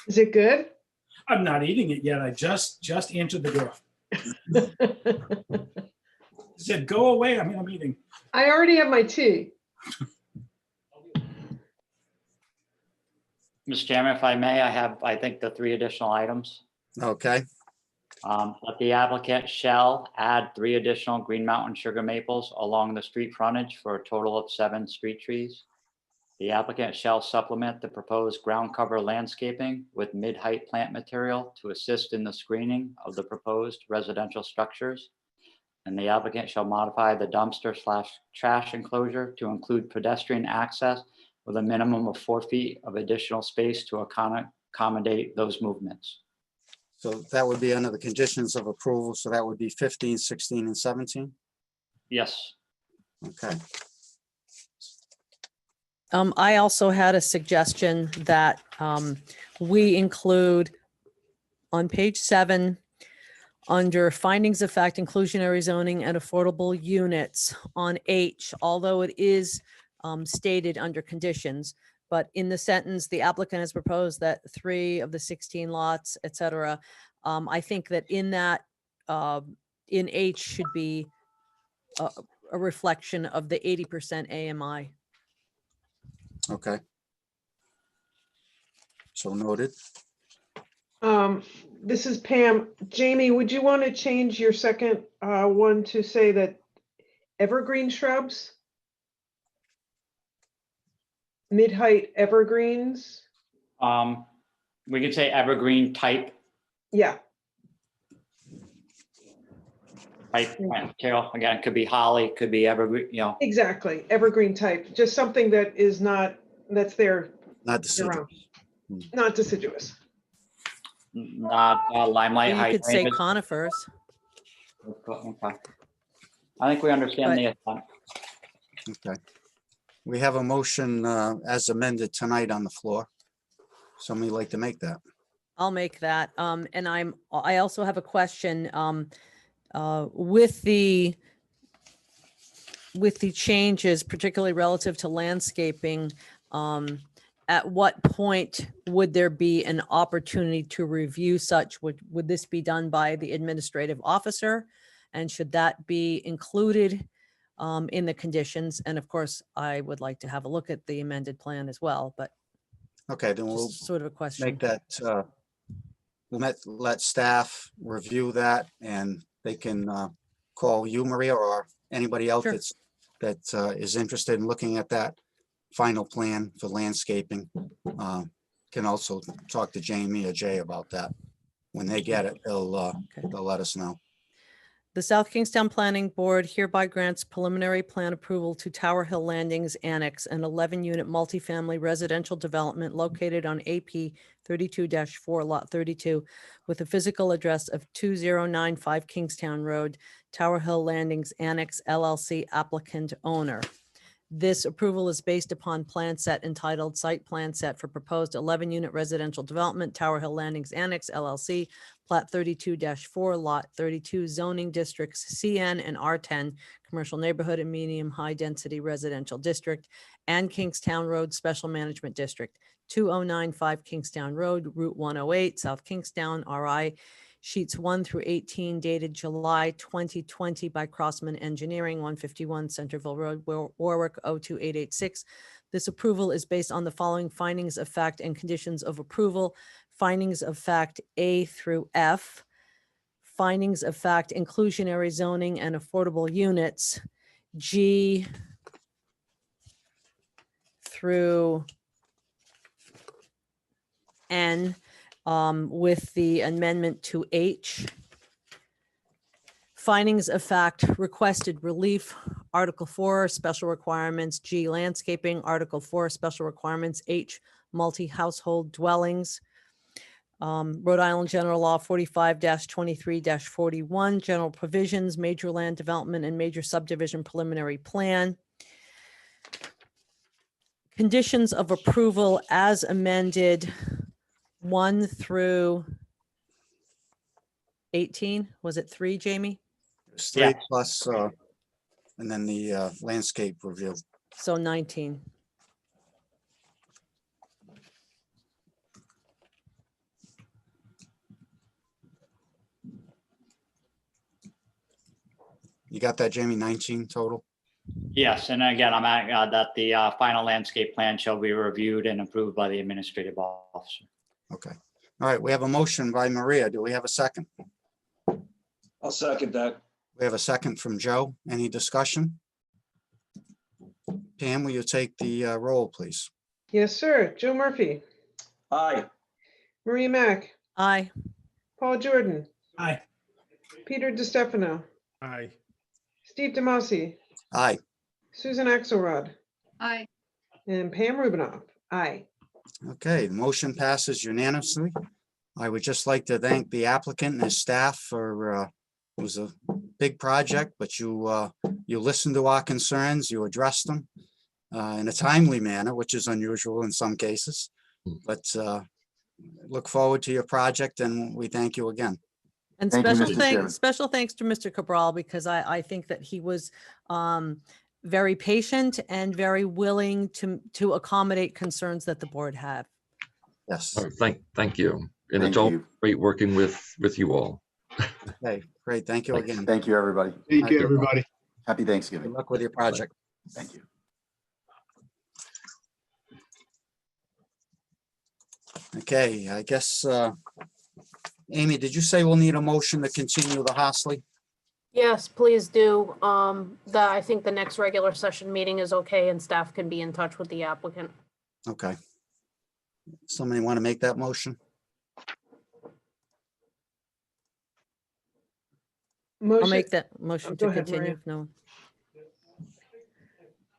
Is it good? I'm not eating it yet. I just answered the door. Said, go away. I'm eating. I already have my tea. Mr. Chairman, if I may, I think, the 3 additional items. Okay, That the applicant shall add 3 additional Green Mountain sugar maples along the street frontage for a total of 7 street trees. The applicant shall supplement the proposed ground cover landscaping with mid-height plant material to assist in the screening of the proposed residential structures. And the applicant shall modify the dumpster/trash enclosure to include pedestrian access with a minimum of 4 feet of additional space to accommodate those movements. so that would be under the conditions of approval. So that would be 15, 16, and 17. Yes. Okay, I also had a suggestion that we include on page 7, under findings of fact, inclusionary zoning and affordable units on H, although it is stated under conditions, but in the sentence, the applicant has proposed that 3 of the 16 lots, et cetera. I think that in that, in H should be a reflection of the 80% AMI. okay. So noted. This is Pam. Jamie, would you want to change your second one to say that evergreen shrubs? Mid-height evergreens? We could say evergreen type Yeah, plant material. Again, it could be holly, could be evergreen, exactly. Evergreen type, just something that is not, that's there Not deciduous. year-round. Not deciduous. not limelight. You could say hydrangeas. conifers. Okay. I think we understand the intent. Okay. We have a motion as amended tonight on the floor. Somebody like to make that? I'll make that. And I also have a question with the changes, particularly relative to landscaping. At what point would there be an opportunity to review such? Would this be done by the administrative officer? And should that be included in the conditions? And of course, I would like to have a look at the amended plan as well, but Okay, then we'll just sort of a question. make that, we'll let staff review that and they can call you, Maria, or anybody else Sure. that is interested in looking at that final plan for landscaping. Can also talk to Jamie or Jay about that. When they get it, they'll let us know. The South Kingstown Planning Board hereby grants preliminary plan approval to Tower Hill Landings Annex, an 11-unit multifamily residential development located on AP 32-4 Lot 32 with a physical address of 2095 Kingstown Road, Tower Hill Landings Annex LLC applicant owner. This approval is based upon plan set entitled Site Plan Set for Proposed 11-Unit Residential Development, Tower Hill Landings Annex LLC, Plat 32-4, Lot 32, zoning districts CN and R10, Commercial Neighborhood and Medium High Density Residential District, and Kingstown Road Special Management District, 2095 Kingstown Road, Route 108, South Kingstown, RI. Sheets 1 through 18 dated July 2020 by Crossman Engineering, 151 Centerville Road, Warwick 02886. This approval is based on the following findings of fact and conditions of approval. Findings of fact A through F. Findings of fact inclusionary zoning and affordable units G through N. With the amendment to H. Findings of fact, requested relief, Article 4, special requirements, G, landscaping, Article 4, special requirements, H, multi-household dwellings. Rhode Island General Law 45-23-41, general provisions, major land development and major subdivision preliminary plan. conditions of approval as amended 1 through 18. Was it 3, Jamie? It's 3 plus, and then the landscape review. So 19. You got that, Jamie? 19 total? Yes, and again, I'm at that the final landscape plan shall be reviewed and approved by the administrative officer. Okay. All right, we have a motion by Maria. Do we have a second? I'll second that. We have a second from Joe. Any discussion? Pam, will you take the roll, please? Yes, sir. Joe Murphy, Aye. Maria Mack, Aye. Paul Jordan, Aye. Peter DiStefano, Aye. Steve Demasi, Aye. Susan Axelrod, Aye. and Pam Rubinoff. Aye. Okay, the motion passes unanimously. I would just like to thank the applicant and his staff for, it was a big project, but you listened to our concerns, you addressed them in a timely manner, which is unusual in some cases. But look forward to your project and we thank you again. And Thank you, special Mr. Chairman. thanks, special thanks to Mr. Cabral, because I think that he was very patient and very willing to accommodate concerns that the board had. Yes. Oh, thank you. And Thank it's all you. great working with you all. Okay, great. Thank you again. Thank you, everybody. Thank you, everybody. Happy Good Thanksgiving. luck with your project. Thank you. Okay, I guess, Amy, did you say we'll need a motion to continue the Horsley? Yes, please do. I think the next regular session meeting is okay and staff can be in touch with the applicant. Okay. Somebody want to make that motion? I'll Motion, make that motion go to ahead, continue. Maria. if no one-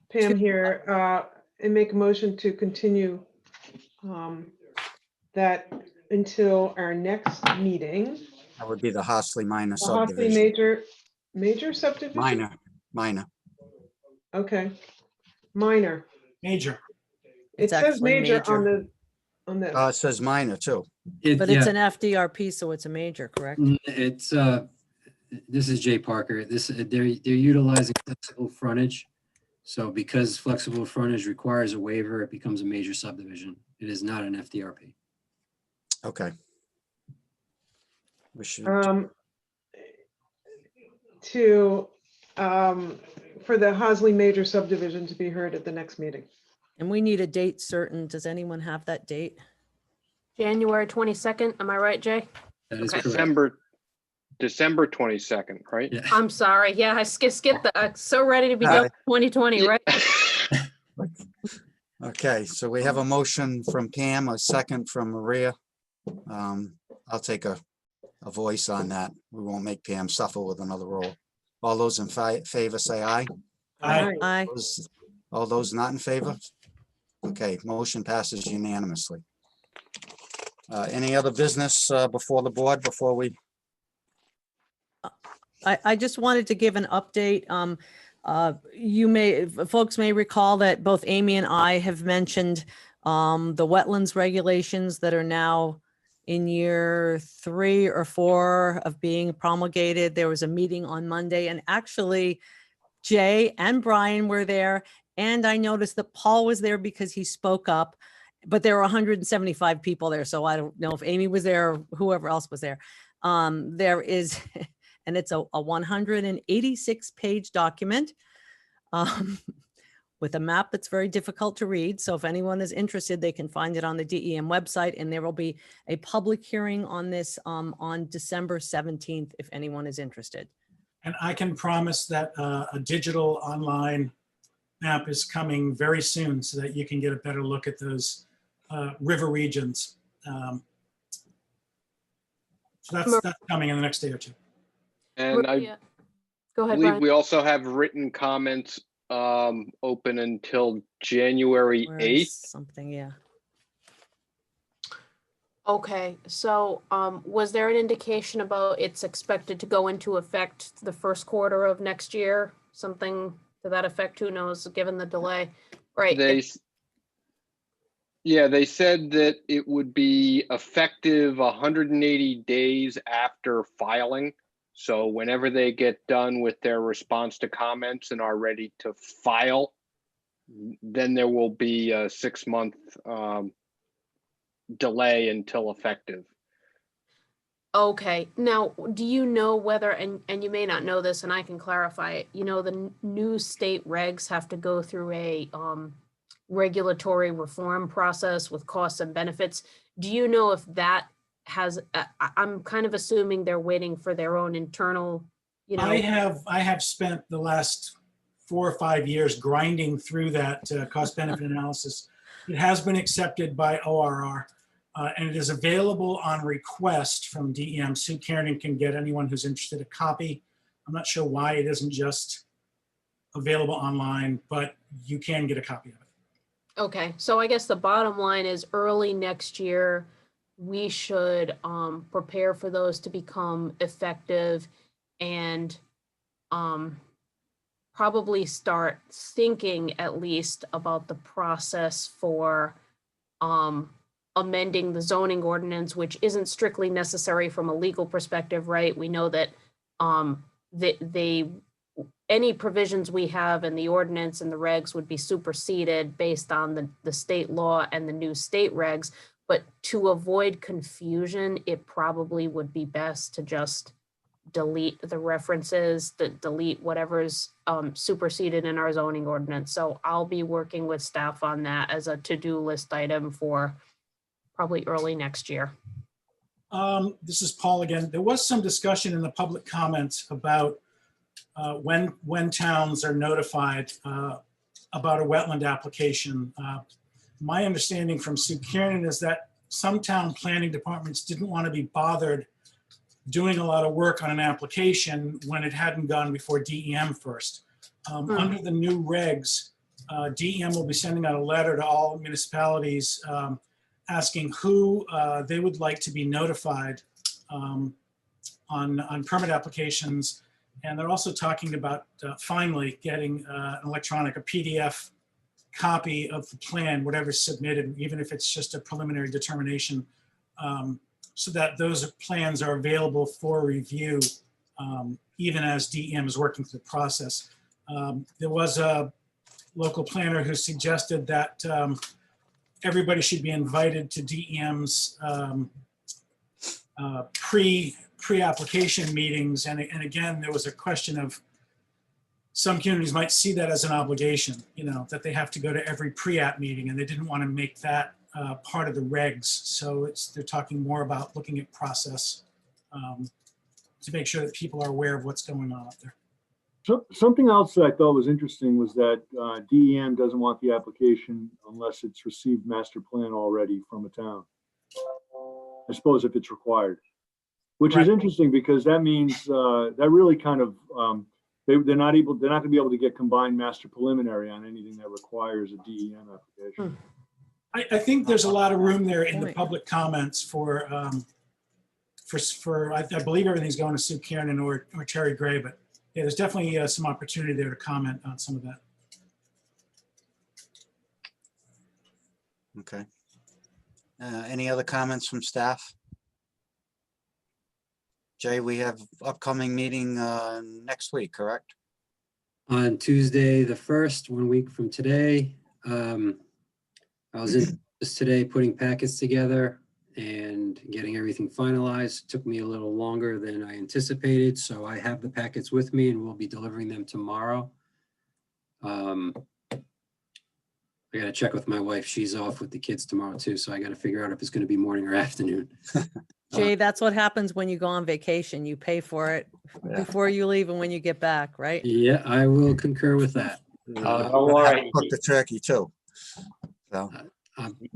Pam here, and make a motion to continue that until our next meeting. That would be the Horsley minor The Horsley subdivision. major subdivision? Minor. Okay, minor. Major. It It's says actually major on the, It says minor too. But it's an FDRP, so it's a major, correct? It's, this is Jay Parker. They're utilizing flexible frontage. So because flexible frontage requires a waiver, it becomes a major subdivision. It is not an FDRP. Okay. We should, for the Horsley major subdivision to be heard at the next meeting. And we need a date certain. Does anyone have that date? January 22nd, am I right, Jay? That is Okay. correct. December 22nd, right? Yeah. I'm sorry. Yeah, I skipped the, so ready to be done with 2020, right? okay, so we have a motion from Pam, a second from Maria. I'll take a voice on that. We won't make Pam suffer with another roll. All those in favor say aye. Aye. Aye. All those not in favor? Okay, motion passes unanimously. Any other business before the board before we? I just wanted to give an update. Folks may recall that both Amy and I have mentioned the wetlands regulations that are now in year 3 or 4 of being promulgated. There was a meeting on Monday, and actually Jay and Brian were there. And I noticed that Paul was there because he spoke up, but there were 175 people there. So I don't know if Amy was there or whoever else was there. There is, and it's a 186-page document with a map that's very difficult to read. So if anyone is interested, they can find it on the DEM website, and there will be a public hearing on this on December 17th, if anyone is interested. And I can promise that a digital online map is coming very soon so that you can get a better look at those river regions. So that's coming in the next day or two. And I Maria. Go ahead, believe Brian. we also have written comments open until January Where is 8th. something, yeah. Okay, so was there an indication about it's expected to go into effect the first quarter of next year? Something to that effect, who knows, given the delay? Right, Yeah, they said that it would be effective 180 days after filing. So whenever they get done with their response to comments and are ready to file, then there will be a 6-month delay until effective. Okay, now, do you know whether, and you may not know this, and I can clarify it, you know, the new state regs have to go through a regulatory reform process with costs and benefits. Do you know if that has, I'm kind of assuming they're waiting for their own internal, you know. I have spent the last 4 or 5 years grinding through that cost benefit analysis. It has been accepted by ORR. And it is available on request from DEM. Sue Kiernan can get anyone who's interested a copy. I'm not sure why it isn't just available online, but you can get a copy of it. Okay, so I guess the bottom line is early next year, we should prepare for those to become effective and probably start thinking at least about the process for amending the zoning ordinance, which isn't strictly necessary from a legal perspective, right? We know that any provisions we have in the ordinance and the regs would be superseded based on the state law and the new state regs. But to avoid confusion, it probably would be best to just delete the references, delete whatever's superseded in our zoning ordinance. So I'll be working with staff on that as a to-do list item for probably early next year. This is Paul again. There was some discussion in the public comments about when towns are notified about a wetland application. My understanding from Sue Kiernan is that some town planning departments didn't want to be bothered doing a lot of work on an application when it hadn't gone before DEM first. Under the new regs, DEM will be sending out a letter to all municipalities asking who they would like to be notified on permit applications. And they're also talking about finally getting an electronic, a PDF copy of the plan, whatever's submitted, even if it's just a preliminary determination, so that those plans are available for review, even as DEM is working through the process. There was a local planner who suggested that everybody should be invited to DEM's pre-application meetings. And again, there was a question of some communities might see that as an obligation, you know, that they have to go to every pre-app meeting, and they didn't want to make that part of the regs. So they're talking more about looking at process to make sure that people are aware of what's going on out there. So, something else that I thought was interesting was that DEM doesn't want the application unless it's received master plan already from a town. I suppose if it's required, which is interesting because that means that really kind of they're not going to be able to get combined master preliminary on anything that requires a DEM application. I think there's a lot of room there in the public comments for I believe everything's going to Sue Kiernan or Terry Gray, but yeah, there's definitely some opportunity there to comment on some of that. Okay. Any other comments from staff? Jay, we have upcoming meeting next week, correct? On Tuesday, the 1st, 1 week from today. I was in just today putting packets together and getting everything finalized. It took me a little longer than I anticipated, so I have the packets with me and we'll be delivering them tomorrow. I gotta check with my wife. She's off with the kids tomorrow too, so I gotta figure out if it's gonna be morning or afternoon. Jay, that's what happens when you go on vacation. You pay for it before you leave and when you get back, right? Yeah, I will concur with that. Don't worry. Cook the turkey too. So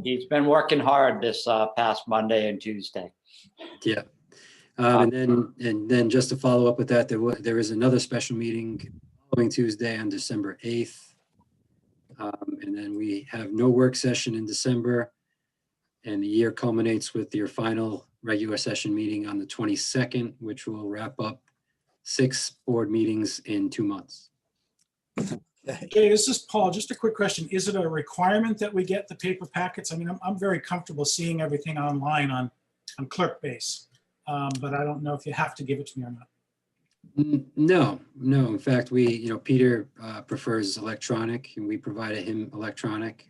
He's been working hard this past Monday and Tuesday. yeah. And then just to follow up with that, there is another special meeting following Tuesday on December 8th. And then we have no work session in December. And the year culminates with your final regular session meeting on the 22nd, which will wrap up 6 board meetings in 2 months. Okay, this is Paul. Just a quick question. Is it a requirement that we get the paper packets? I mean, I'm very comfortable seeing everything online on ClerkBase, but I don't know if you have to give it to me or not. No. In fact, Peter prefers electronic, and we provided him electronic.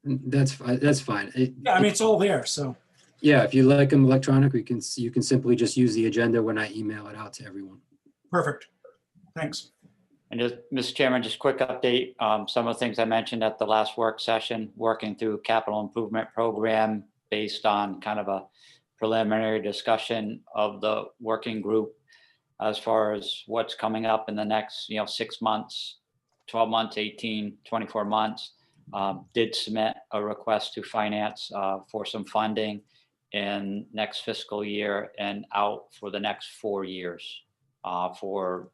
That's fine. Yeah, I mean, it's all there, so. Yeah, if you like them electronic, you can simply just use the agenda when I email it out to everyone. Perfect. Thanks. And just, Mr. Chairman, just quick update. Some of the things I mentioned at the last work session, working through capital improvement program based on kind of a preliminary discussion of the working group as far as what's coming up in the next, 6 months, 12 months, 18, 24 months. Did submit a request to finance for some funding in next fiscal year and out for the next 4 years for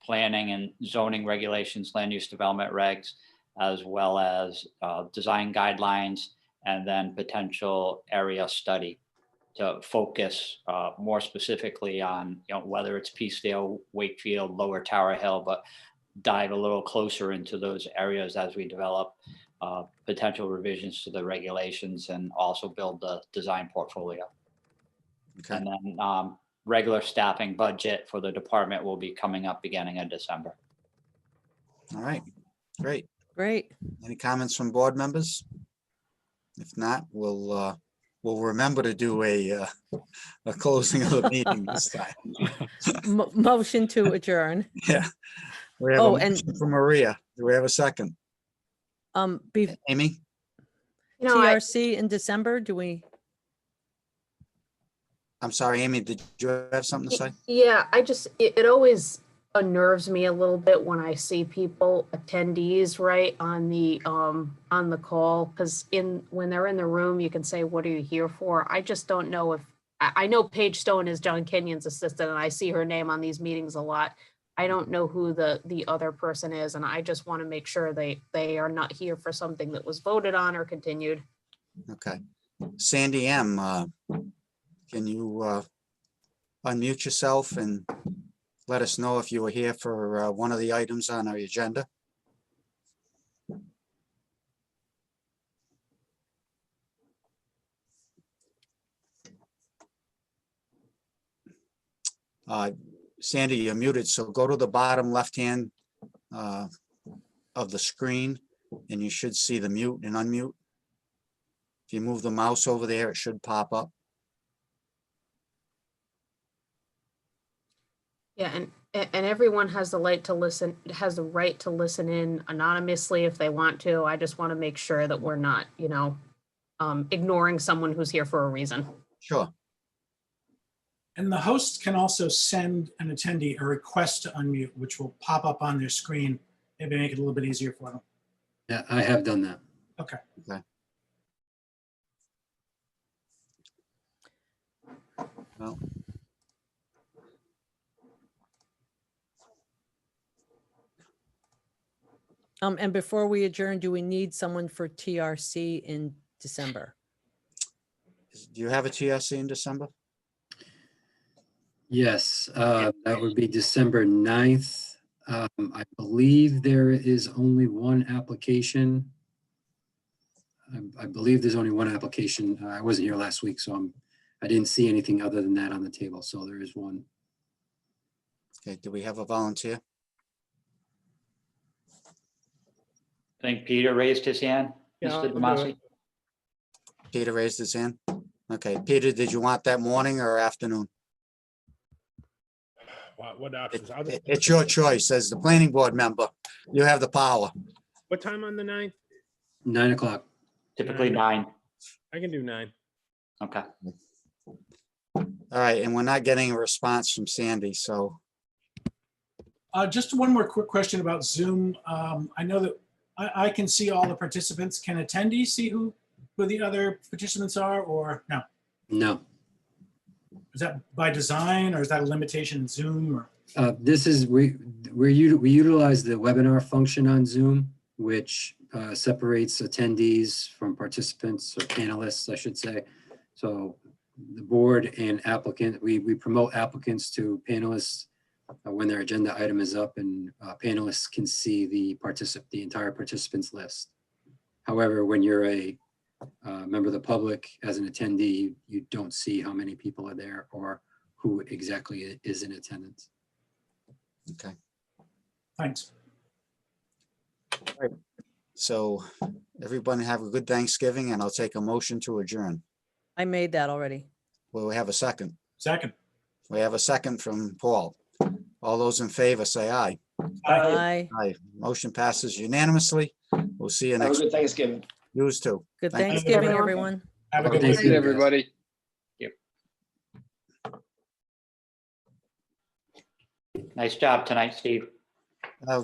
planning and zoning regulations, land use development regs, as well as design guidelines, and then potential area study to focus more specifically on, whether it's Peacedale, Wakefield, Lower Tower Hill, but dive a little closer into those areas as we develop potential revisions to the regulations and also build the design portfolio. Okay. And then regular staffing budget for the department will be coming up beginning of December. All right, great. Great. Any comments from board members? If not, we'll remember to do a closing of the meeting this time. Motion to adjourn. Yeah. We have Oh, a and- motion from Maria. Do we have a second? Amy? TRC in December, do we? I'm sorry, Amy, did you have something to say? Yeah, it always unnerves me a little bit when I see people, attendees, right, on the call, because when they're in the room, you can say, what are you here for? I just don't know if, I know Paige Stone is John Kenyon's assistant, and I see her name on these meetings a lot. I don't know who the other person is, and I just want to make sure they are not here for something that was voted on or continued. Okay. Sandy M., can you unmute yourself and let us know if you were here for one of the items on our agenda? Sandy, you're muted, so go to the bottom left-hand of the screen, and you should see the mute and unmute. If you move the mouse over there, it should pop up. Yeah, and everyone has the right to listen, in anonymously if they want to. I just want to make sure that we're not, ignoring someone who's here for a reason. Sure. And the host can also send an attendee a request to unmute, which will pop up on their screen, maybe make it a little bit easier for them. Yeah, I have done that. Okay. Okay. Well, And before we adjourn, do we need someone for TRC in December? do you have a TRC in December? Yes, that would be December 9th. I believe there is only one application. I believe there's only one application. I wasn't here last week, so I didn't see anything other than that on the table. So there is one. Okay, do we have a volunteer? I think Peter raised his hand. Yeah, Mr. I'll do Demasi. it. Peter raised his hand. Okay, Peter, did you want that morning or afternoon? What options? I'll just- It's your choice as the planning board member. You have the power. What time on the 9th? 9 o'clock. Typically 9. I can do 9. Okay. All right, and we're not getting a response from Sandy, so Just one more quick question about Zoom. I know that I can see all the participants. Can attendees see who the other participants are, or no? No. Is that by design, or is that a limitation in Zoom? Or This is, we utilize the webinar function on Zoom, which separates attendees from participants, or panelists, I should say. So the board and applicant, we promote applicants to panelists when their agenda item is up and panelists can see the entire participants list. However, when you're a member of the public as an attendee, you don't see how many people are there or who exactly is in attendance. Okay. Thanks. So everyone have a good Thanksgiving, and I'll take a motion to adjourn. I made that already. Will we have a second? Second. We have a second from Paul. All those in favor, say aye. Aye. Aye. Motion passes unanimously. We'll see you Have a next. good Thanksgiving. Yous too. Good Thank you. Thanksgiving, everyone. everyone. Have a good Thank week. you, Everybody. Nice job tonight, Steve. Uh,